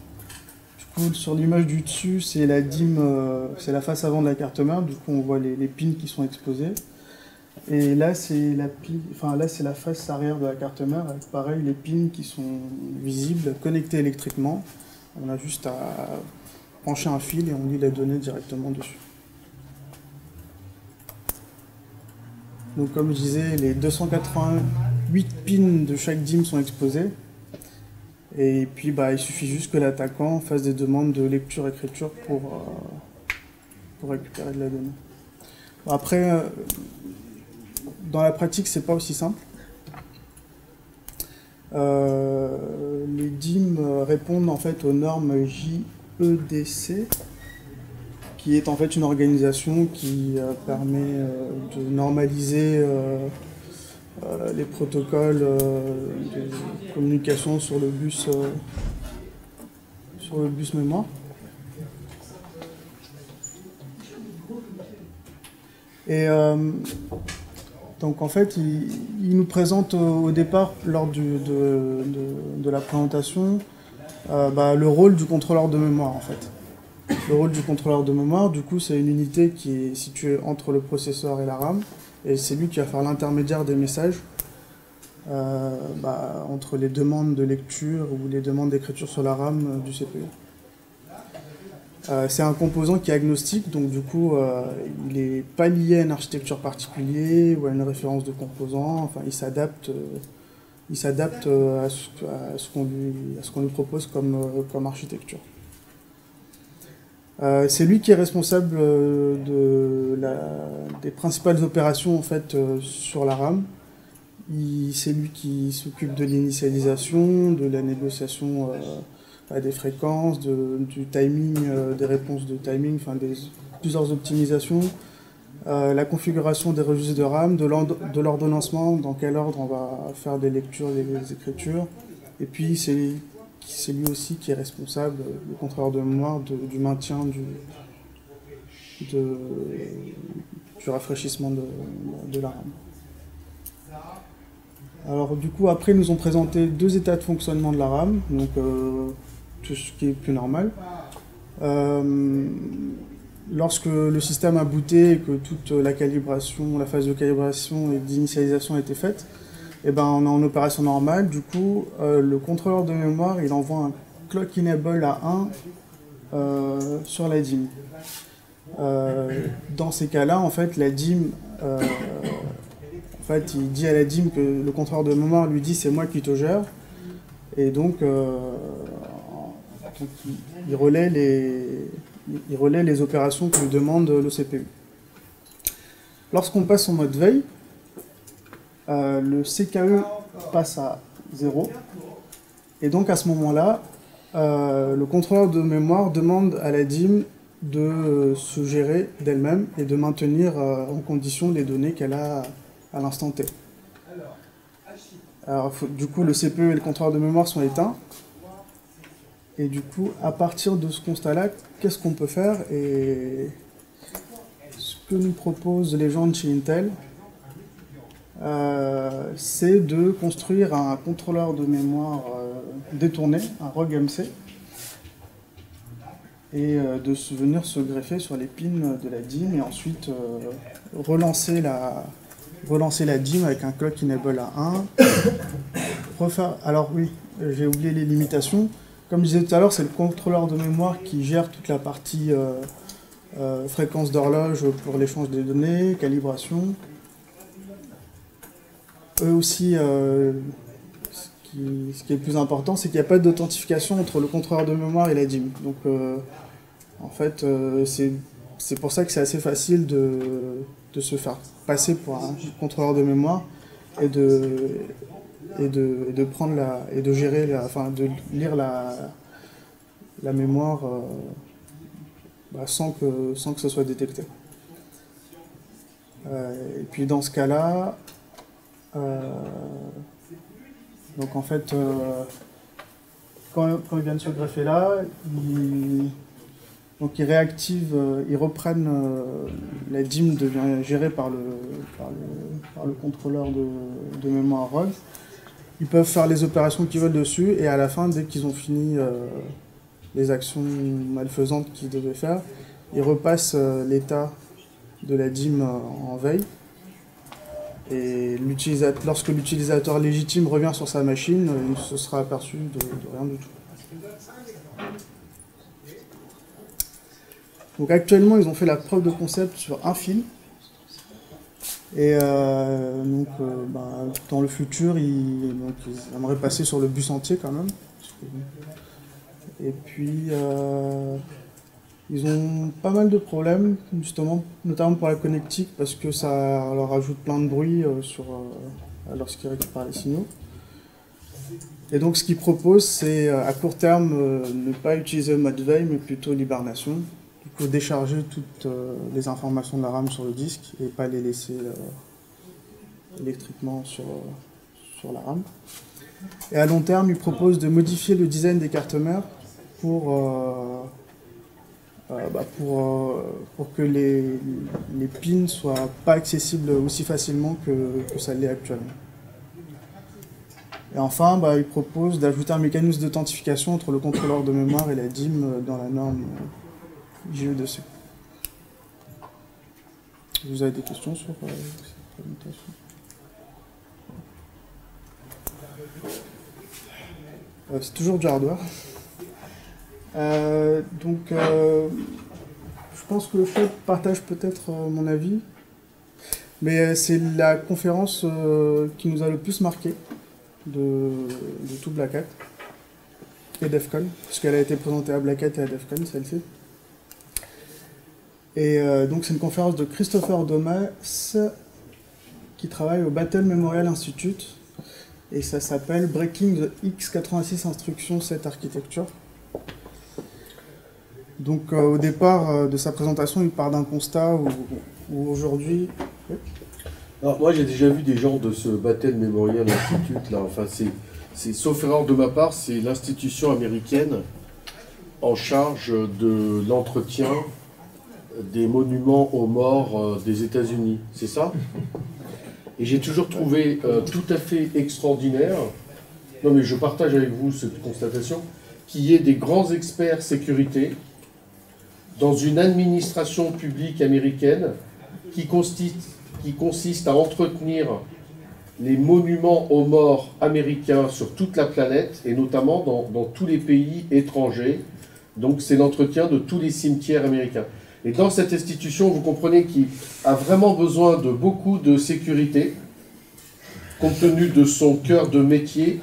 Du coup, sur l'image du dessus, c'est la DIMM, c'est la face avant de la carte mère. Du coup, on voit les pins qui sont exposés. Et là, c'est la face arrière de la carte mère, avec pareil les pins qui sont visibles, connectés électriquement. On a juste à brancher un fil et on lit les données directement dessus. Donc comme je disais, les 288 pins de chaque DIMM sont exposés. Et puis il suffit juste que l'attaquant fasse des demandes de lecture-écriture pour récupérer de la donnée. Après, dans la pratique, c'est pas aussi simple. Les DIMM répondent en fait aux normes JEDC, qui est en fait une organisation qui permet de normaliser les protocoles de communication sur le bus mémoire. Et donc en fait, il nous présente au départ, lors de la présentation, le rôle du contrôleur de mémoire en fait. Le rôle du contrôleur de mémoire, du coup, c'est une unité qui est située entre le processeur et la RAM, et c'est lui qui va faire l'intermédiaire des messages entre les demandes de lecture ou les demandes d'écriture sur la RAM du CPU. C'est un composant qui est agnostique, donc du coup, il n'est pas lié à une architecture particulière ou à une référence de composant. Enfin, il s'adapte il s'adapte à ce qu'on lui propose comme architecture. C'est lui qui est responsable des principales opérations en fait, sur la RAM. C'est lui qui s'occupe de l'initialisation, de la négociation des fréquences, du timing, des réponses de timing, enfin plusieurs optimisations, la configuration des registres de RAM, de l'ordonnancement, dans quel ordre on va faire des lectures, des écritures. Et puis c'est lui aussi qui est responsable, le contrôleur de mémoire, du maintien du rafraîchissement de la RAM. Alors du coup, après, ils nous ont présenté 2 états de fonctionnement de la RAM, donc tout ce qui est plus normal. Lorsque le système a booté et que toute la calibration, la phase de calibration et d'initialisation a été faite, et ben on est en opération normale. Du coup, le contrôleur de mémoire, il envoie un clock enable à 1 sur la DIMM. Dans ces cas-là, en fait, la DIMM... En fait, il dit à la DIMM que le contrôleur de mémoire lui dit c'est moi qui te gère, et donc il relaie les opérations que lui demande le CPU. Lorsqu'on passe en mode veille, le CKE passe à 0, et donc à ce moment-là, le contrôleur de mémoire demande à la DIMM de se gérer d'elle-même et de maintenir en condition les données qu'elle a à l'instant T. Alors, du coup, le CPU et le contrôleur de mémoire sont éteints. Et du coup, à partir de ce constat-là, qu'est-ce qu'on peut faire? Et ce que nous proposent les gens de chez Intel, c'est de construire un contrôleur de mémoire détourné, un ROG-MC, et de venir se greffer sur les pins de la DIMM et ensuite relancer la DIMM avec un clock enable à 1. Alors oui, j'ai oublié les limitations. Comme je disais tout à l'heure, c'est le contrôleur de mémoire qui gère toute la partie fréquence d'horloge pour l'échange des données, calibration. Eux aussi, ce qui est le plus important, c'est qu'il n'y a pas d'authentification entre le contrôleur de mémoire et la DIMM. Donc en fait, c'est pour ça que c'est assez facile de se faire passer pour un contrôleur de mémoire et de prendre et de gérer, de lire la mémoire sans que ce soit détecté. Et puis dans ce cas-là, donc en fait, quand ils viennent se greffer là, donc ils réactivent, ils reprennent, la DIMM devient gérée par le contrôleur de mémoire ROG. Ils peuvent faire les opérations qu'ils veulent dessus, et à la fin, dès qu'ils ont fini les actions malfaisantes qu'ils devaient faire, ils repassent l'état de la DIMM en veille. Et lorsque l'utilisateur légitime revient sur sa machine, il ne se sera aperçu de rien du tout. Donc actuellement, ils ont fait la preuve de concept sur un fil. Et dans le futur, ils aimeraient passer sur le bus entier quand même. Et puis, ils ont pas mal de problèmes, justement, notamment pour la connectique, parce que ça leur ajoute plein de bruit lorsqu'ils récupèrent les signaux. Et donc, ce qu'ils proposent, c'est à court terme ne pas utiliser le mode veille, mais plutôt l'hibernation. Il faut décharger toutes les informations de la RAM sur le disque et pas les laisser électriquement sur la RAM. Et à long terme, ils proposent de modifier le design des cartes mères pour que les pins soient pas accessibles aussi facilement que ça l'est actuellement. Et enfin, ils proposent d'ajouter un mécanisme d'authentification entre le contrôleur de mémoire et la DIMM dans la norme JE2C. Vous avez des questions sur cette présentation? C'est toujours du hardware. Je pense que le chef partage peut-être mon avis, mais c'est la conférence qui nous a le plus marqué. de tout Black Hat et DEF CON, puisqu'elle a été présentée à Black Hat et à DEF CON, celle-ci. Et donc c'est une conférence de Christopher Domas qui travaille au Battle Memorial Institute, et ça s'appelle Breaking the x86 Instruction Set Architecture. Donc au départ de sa présentation, il part d'un constat où aujourd'hui... Alors moi j'ai déjà vu des gens de ce Battle Memorial Institute là, enfin c'est sauf erreur de ma part, c'est l'institution américaine en charge de l'entretien des monuments aux morts des États-Unis, c'est ça? Et j'ai toujours trouvé tout à fait extraordinaire, non mais je partage avec vous cette constatation, qu'il y ait des grands experts sécurité dans une administration publique américaine qui consiste à entretenir les monuments aux morts américains sur toute la planète, et notamment dans tous les pays étrangers. Donc c'est l'entretien de tous les cimetières américains. Et dans cette institution, vous comprenez qu'il a vraiment besoin de beaucoup de sécurité, compte tenu de son cœur de métier,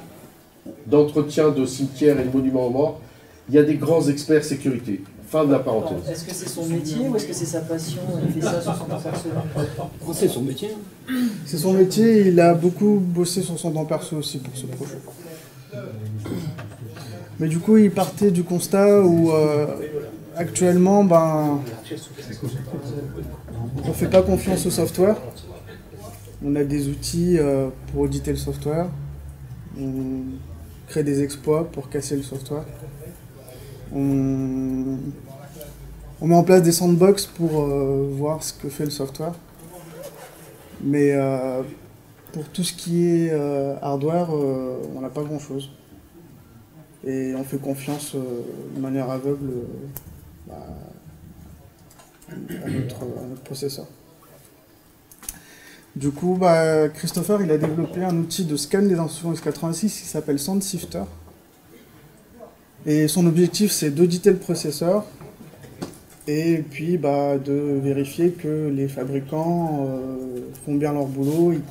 d'entretien de cimetières et de monuments aux morts. Il y a des grands experts sécurité. Fin de la parenthèse. Est-ce que c'est son métier ou est-ce que c'est sa passion? Il fait ça sur son temps perso? C'est son métier. C'est son métier, il a beaucoup bossé sur son temps perso aussi pour ce projet. Mais du coup, il partait du constat où actuellement, on ne fait pas confiance au software. On a des outils pour auditer le software. On crée des exploits pour casser le software. On met en place des sandbox pour voir ce que fait le software. Mais pour tout ce qui est hardware, on n'a pas grand-chose. Et on fait confiance de manière aveugle à notre processeur. Du coup, Christopher il a développé un outil de scan des instructions x86 qui s'appelle SandSifter. Et son objectif, c'est d'auditer le processeur et puis de vérifier que les fabricants font bien leur boulot et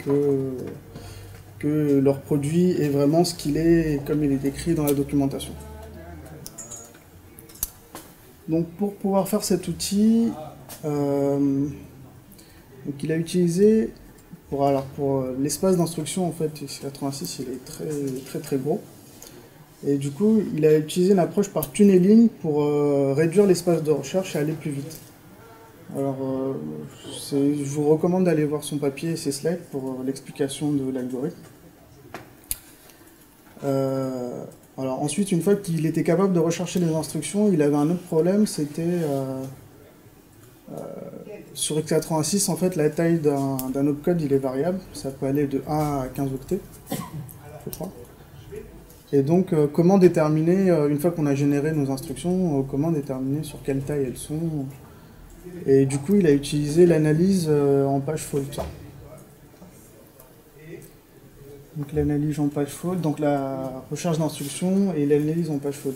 que leur produit est vraiment ce qu'il est et comme il est décrit dans la documentation. Donc pour pouvoir faire cet outil, donc il a utilisé, pour l'espace d'instruction, en fait, x86 il est très très gros. Et du coup, il a utilisé une approche par tunneling pour réduire l'espace de recherche et aller plus vite. Alors, je vous recommande d'aller voir son papier et ses slides pour l'explication de l'algorithme. Alors ensuite, une fois qu'il était capable de rechercher les instructions, il avait un autre problème, c'était sur x86, en fait, la taille d'un opcode, il est variable. Ça peut aller de 1 à 15 octets, je crois. Et donc, comment déterminer, une fois qu'on a généré nos instructions, comment déterminer sur quelle taille elles sont. Et du coup, il a utilisé l'analyse en page fault. Donc l'analyse en page fault, donc la recherche d'instructions et l'analyse en page fault.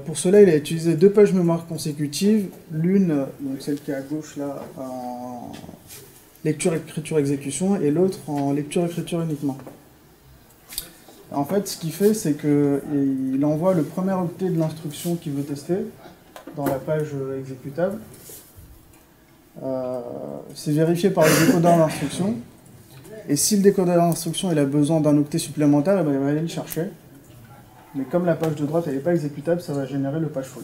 Pour cela, il a utilisé deux pages mémoire consécutives, l'une, donc celle qui est à gauche là, en lecture, écriture, exécution, et l'autre en lecture, écriture uniquement. En fait, ce qu'il fait, c'est qu'il envoie le premier octet de l'instruction qu'il veut tester dans la page exécutable. C'est vérifié par le décodeur d'instruction. Et si le décodeur d'instruction il a besoin d'un octet supplémentaire, il va aller le chercher. Mais comme la page de droite n'est pas exécutable, ça va générer le page fault.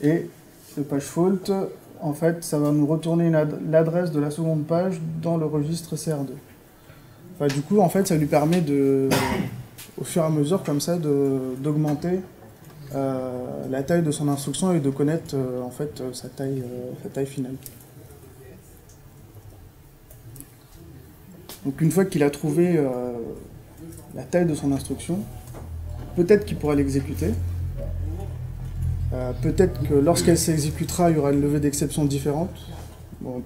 Et le page fault, en fait, ça va nous retourner l'adresse de la seconde page dans le registre CR2. Enfin, du coup, en fait, ça lui permet au fur et à mesure, comme ça, d'augmenter la taille de son instruction et de connaître en fait sa taille finale. Donc une fois qu'il a trouvé la taille de son instruction, peut-être qu'il pourra l'exécuter. Peut-être que lorsqu'elle s'exécutera, il y aura une levée d'exception différente. Bon,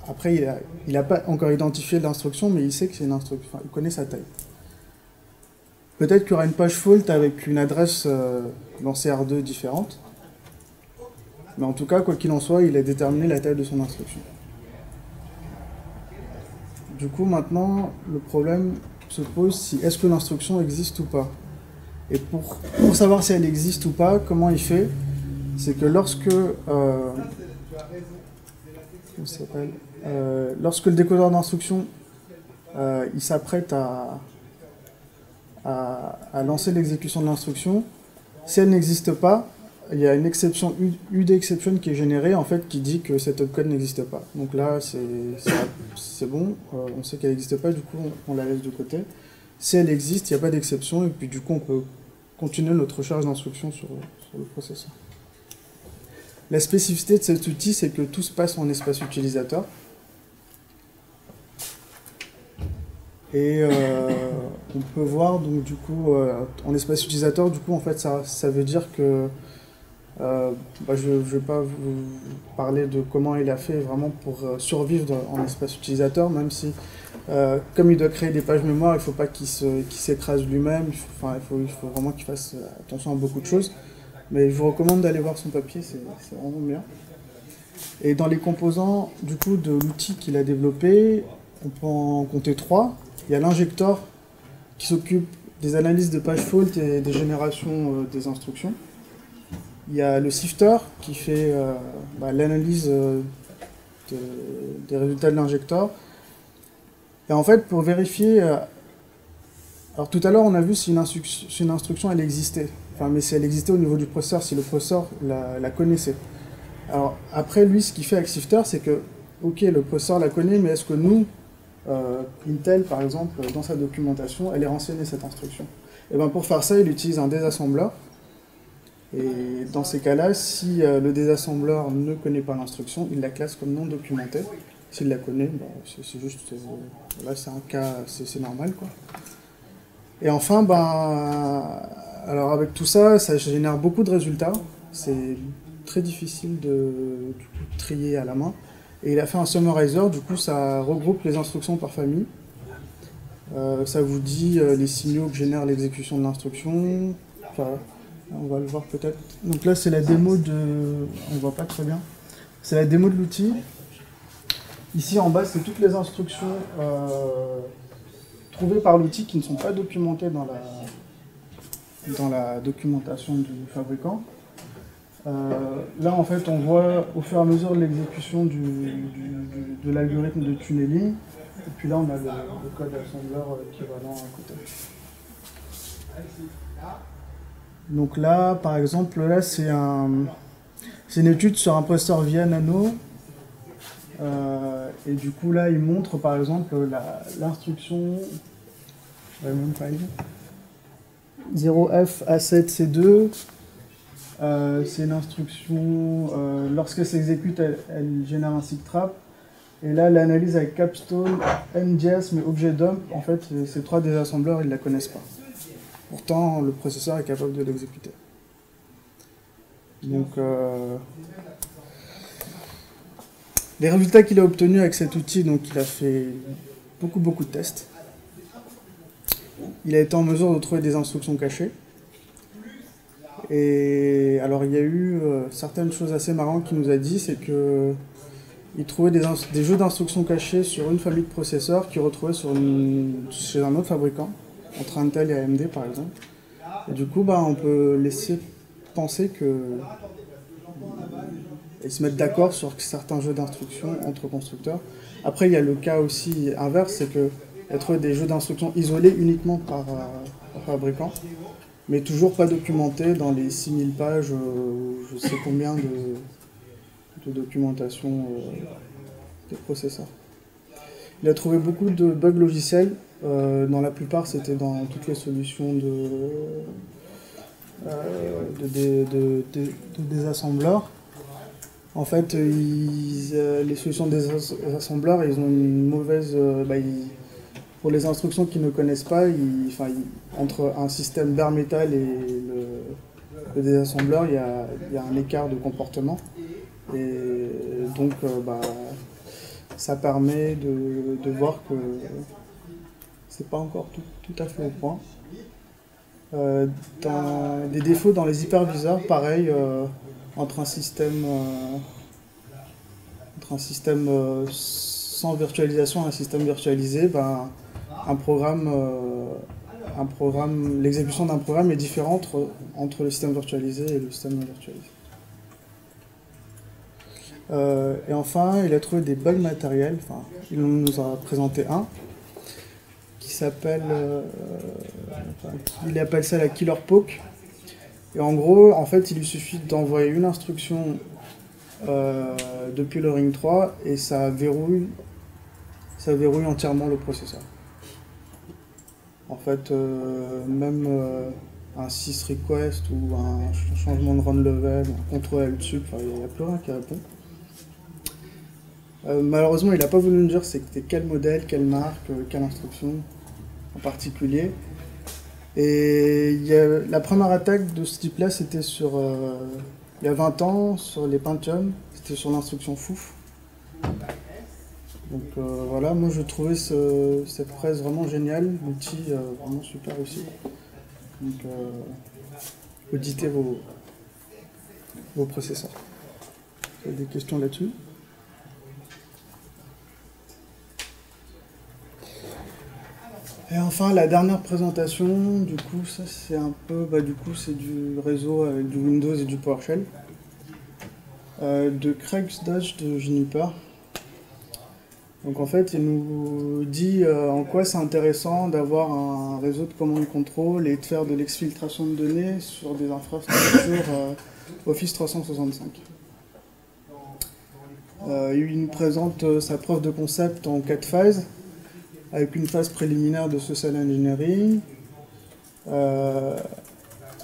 après, il n'a pas encore identifié l'instruction, mais il sait que c'est une instruction. Enfin, il connaît sa taille. Peut-être qu'il y aura une page fault avec une adresse dans CR2 différente. Mais en tout cas, quoi qu'il en soit, il a déterminé la taille de son instruction. Du coup, maintenant, le problème, se pose si est-ce que l'instruction existe ou pas. Et pour savoir si elle existe ou pas, comment il fait? C'est que lorsque lorsque le décodeur d'instruction il s'apprête à lancer l'exécution de l'instruction, si elle n'existe pas, il y a une exception UD exception qui est générée en fait qui dit que cet opcode n'existe pas. Donc là c'est bon, on sait qu'elle n'existe pas, du coup on la laisse de côté. Si elle existe, il n'y a pas d'exception et puis du coup on peut continuer notre charge d'instruction sur le processeur. La spécificité de cet outil, c'est que tout se passe en espace utilisateur. Et on peut voir donc du coup en espace utilisateur, du coup en fait ça veut dire que je ne vais pas vous parler de comment il a fait vraiment pour survivre en espace utilisateur, même si comme il doit créer des pages mémoire, il ne faut pas qu'il s'écrase lui-même, il faut vraiment qu'il fasse attention à beaucoup de choses. Mais je vous recommande d'aller voir son papier, c'est vraiment bien. Et dans les composants du coup de l'outil qu'il a développé, on peut en compter 3. Il y a l'injecteur qui s'occupe des analyses de page fault et des générations des instructions. Il y a le sifter qui fait l'analyse des résultats de l'injecteur. Et en fait, pour vérifier... alors tout à l'heure, on a vu si une instruction elle existait. Enfin, mais si elle existait au niveau du processeur, si le processeur la connaissait. Alors après, lui, ce qu'il fait avec sifter, c'est que, ok, le processeur la connaît, mais est-ce que nous, Intel, par exemple, dans sa documentation, elle est renseignée cette instruction? Et bien pour faire ça, il utilise un désassembleur. Et dans ces cas-là, si le désassembleur ne connaît pas l'instruction, il la classe comme non documentée. S'il la connaît, c'est juste... là, c'est un cas... c'est normal, quoi. Et enfin, alors avec tout ça, ça génère beaucoup de résultats. C'est très difficile de trier à la main. Et il a fait un summarizer, du coup ça regroupe les instructions par famille. Ça vous dit les signaux que génère l'exécution de l'instruction. Enfin, on va le voir peut-être. Donc là c'est la démo de... on voit pas très bien. C'est la démo de l'outil. Ici en bas c'est toutes les instructions trouvées par l'outil qui ne sont pas documentées dans la documentation du fabricant. Là, en fait, on voit au fur et à mesure de l'exécution de l'algorithme de tunneling. Et puis là, on a le code assembleur équivalent à côté. Donc là, par exemple, là, c'est une étude sur un processeur VIA Nano. Et du coup, là, il montre, par exemple, l'instruction 0F-A7-C2. C'est une instruction, lorsqu'elle s'exécute, elle génère un seed trap. Et là, l'analyse avec Capstone, MJS, mais objet dump, en fait, ces 3 désassembleurs, ils ne la connaissent pas. Pourtant, le processeur est capable de l'exécuter. Donc, les résultats qu'il a obtenus avec cet outil, donc il a fait beaucoup de tests. Il a été en mesure de trouver des instructions cachées. Et alors il y a eu certaines choses assez marrantes qu'il nous a dit, c'est que il trouvait des jeux d'instructions cachés sur une famille de processeurs qu'il retrouvait chez un autre fabricant, entre Intel et AMD par exemple. Et du coup on peut laisser penser que ils se mettent d'accord sur certains jeux d'instructions entre constructeurs. Après il y a le cas aussi inverse, c'est qu'il a trouvé des jeux d'instructions isolés uniquement par fabricant, mais toujours pas documenté dans les 6000 pages, je sais combien de documentation des processeurs. Il a trouvé beaucoup de bugs logiciels, dans la plupart c'était dans toutes les solutions de désassembleurs. En fait, les solutions de désassembleurs, ils ont une mauvaise... pour les instructions qu'ils ne connaissent pas, entre un système bare metal et le désassembleur, il y a un écart de comportement. Et donc, ça permet de voir que c'est pas encore tout à fait au point. Des défauts dans les hyperviseurs, pareil, entre un système sans virtualisation et un système virtualisé, l'exécution d'un programme est différente entre le système virtualisé et le système non virtualisé. Et enfin, il a trouvé des bugs matériels. Enfin, il nous a présenté un qui s'appelle, il appelle ça la killer poke. Et en gros, en fait, il lui suffit d'envoyer une instruction depuis le Ring 3 et ça verrouille entièrement le processeur. En fait, même un sys request ou un changement de run level, un contrôle dessus, il n'y a plus rien qui répond. Malheureusement, il n'a pas voulu nous dire c'était quel modèle, quelle marque, quelle instruction en particulier. Et la première attaque de ce type-là, c'était il y a 20 ans, sur les Pentium, c'était sur l'instruction fouf. Donc voilà, moi je trouvais cette presse vraiment géniale, l'outil vraiment super réussi. Donc auditez vos processeurs. Vous avez des questions là-dessus? Et enfin, la dernière présentation, du coup, ça c'est un peu, c'est du réseau avec du Windows et du PowerShell, de Craig Dodge de Juniper. Donc en fait, il nous dit en quoi c'est intéressant d'avoir un réseau de command and control et de faire de l'exfiltration de données sur des infrastructures Office 365. Il nous présente sa preuve de concept en 4 phases, avec une phase préliminaire de social engineering,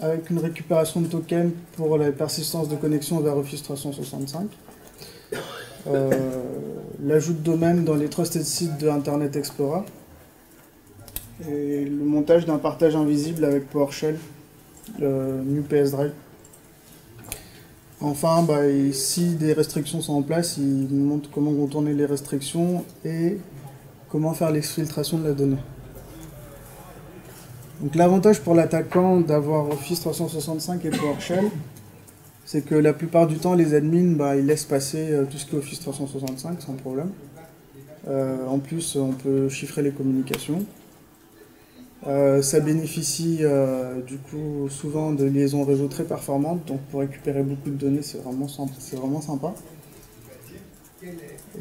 avec une récupération de tokens pour la persistance de connexion vers Office 365, l'ajout de domaines dans les trusted sites de Internet Explorer, et le montage d'un partage invisible avec PowerShell, New PS Drive. Enfin, si des restrictions sont en place, il nous montre comment contourner les restrictions et comment faire l'exfiltration de la donnée. Donc l'avantage pour l'attaquant d'avoir Office 365 et PowerShell, c'est que la plupart du temps, les admins, ils laissent passer tout ce qui est Office 365 sans problème. En plus, on peut chiffrer les communications. Ça bénéficie du coup souvent de liaisons réseau très performantes, donc pour récupérer beaucoup de données, c'est vraiment sympa.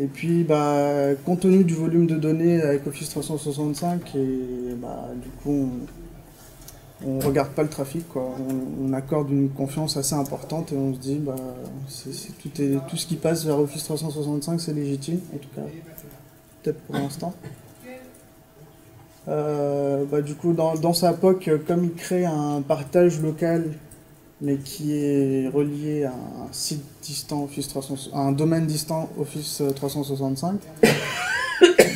Et puis, compte tenu du volume de données avec Office 365, du coup, on regarde pas le trafic, quoi. On accorde une confiance assez importante et on se dit, tout ce qui passe vers Office 365, c'est légitime, en tout cas, peut-être pour l'instant. Du coup, dans sa POC, comme il crée un partage local, mais qui est relié à un site distant à un domaine distant Office 365,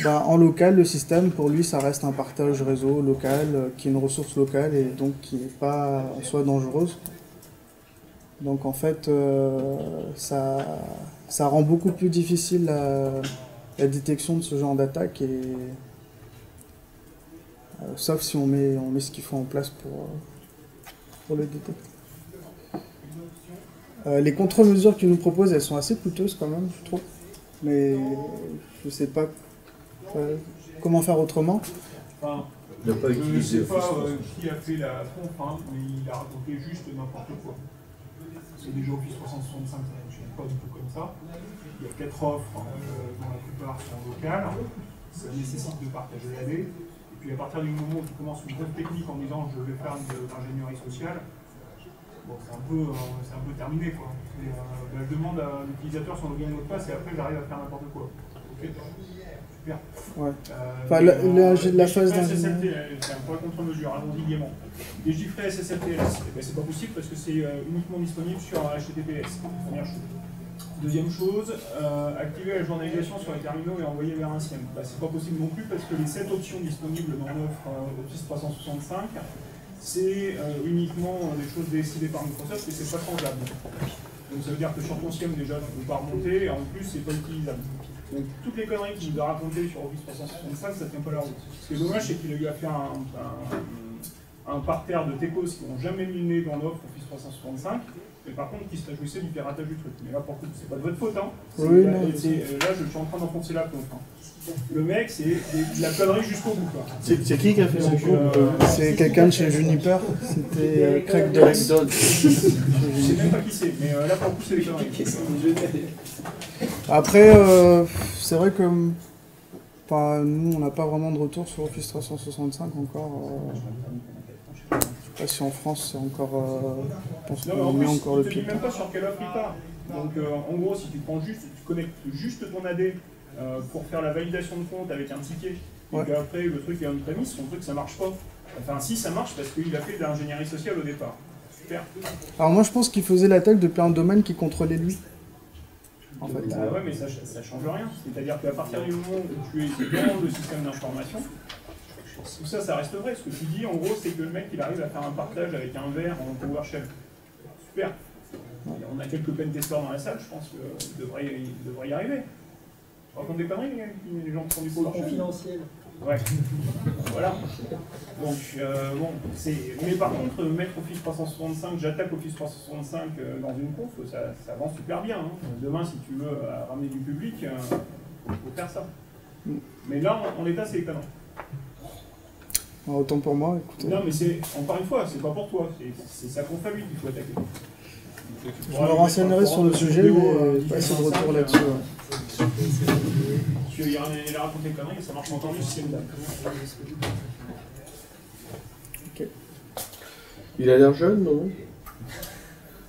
en local, le système, pour lui, ça reste un partage réseau local, qui est une ressource locale et donc qui n'est pas en soi dangereuse. Donc en fait, ça rend beaucoup plus difficile la détection de ce genre d'attaque, sauf si on met ce qu'il faut en place pour le détecter. Les contre-mesures qu'ils nous proposent, elles sont assez coûteuses quand même, je trouve. Mais je sais pas comment faire autrement. Enfin, il n'a pas utilisé je ne sais pas qui a fait la conf, mais il a raconté juste n'importe quoi. Parce que déjà Office 365, ça ne fonctionne pas du tout comme ça. Il y a 4 offres, dont la plupart sont locales. Ça nécessite de partager la donnée. Et puis à partir du moment où tu commences une preuve technique en disant je vais faire de l'ingénierie sociale, bon, c'est un peu terminé, quoi. Je demande à l'utilisateur son login et mot de passe et après j'arrive à faire n'importe quoi. Ok, super. Ouais. La phase SSLT, c'est un point contre-mesure, allons-y gaiement. Déchiffrer SSLTS, c'est pas possible parce que c'est uniquement disponible sur HTTPS, première chose. Deuxième chose, activer la journalisation sur les terminaux et envoyer vers un SIEM. C'est pas possible non plus parce que les 7 options disponibles dans l'offre Office 365, c'est uniquement des choses décidées par Microsoft et c'est pas changeable. Donc ça veut dire que sur ton SIEM déjà tu ne peux pas remonter et en plus c'est pas utilisable. Donc toutes les conneries qu'il nous a racontées sur Office 365, ça tient pas la route. Ce qui est dommage, c'est qu'il a eu à faire un parterre de techos qui n'ont jamais mis le nez dans l'offre Office 365. Et par contre, qui se réjouissait du piratage du truc. Mais là, pour le coup, c'est pas de votre faute, hein. Oui, Là, non. je suis en train d'enfoncer la pompe. Hein. Le mec, c'est de la connerie jusqu'au bout, quoi. C'est qui a fait ce coup C'est quelqu'un de chez Juniper, c'était Craig Dodd. Je sais même pas qui c'est, mais là, pour le coup, c'est des conneries. Après, c'est vrai que nous, on n'a pas vraiment de retour sur Office 365 encore. Je sais pas si en France, c'est encore... je pense Non, mais qu'on en met plus, encore le il te dit pied. même pas sur quelle offre il part. Donc, en gros, si tu connectes juste ton AD pour faire la validation de compte avec un ticket, et Ouais. qu'après le truc est on-premise, son truc ça marche pas. Enfin, si ça marche parce qu'il a fait de l'ingénierie sociale au départ. Super. Alors moi, je pense qu'il faisait l'attaque depuis un domaine qui contrôlait lui. En fait. Bah ouais, mais ça change rien. C'est-à-dire qu'à partir du moment où tu es dans le système d'information, tout ça, ça reste vrai. Ce que tu dis, en gros, c'est que le mec, il arrive à faire un partage avec un verre en PowerShell. Super. Et on a quelques pentesters dans la salle, je pense qu'il devrait y arriver. On raconte des conneries, les gens qui font du PowerShell. Confidentiel. Ouais. Voilà. Donc, bon, mais par contre, mettre Office 365, j'attaque Office 365 dans une conf, ça avance super bien. Hein. Demain, si tu veux ramener du public, faut faire ça. Mais là, en l'état, c'est les conneries. Alors, autant pour moi, écoutez. Non, mais c'est, encore une fois, c'est pas pour toi, c'est sa conf à lui qu'il faut attaquer. Je me renseignerai sur le sujet, mais pas assez de retour là-dessus. Ouais. Il a raconté des conneries, ça marche encore mieux si c'est une dame. Ok. Il a l'air jeune, non?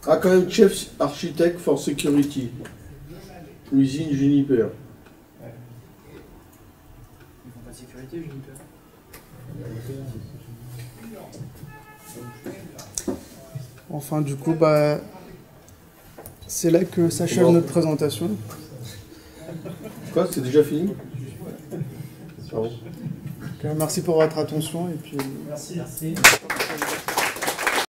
Ah, quand même, chef architecte for security. Usine Juniper. Ils font pas de sécurité, Juniper. Enfin, du coup, c'est là que s'achève notre présentation. Quoi, c'est déjà fini? Merci pour votre attention et puis. Merci.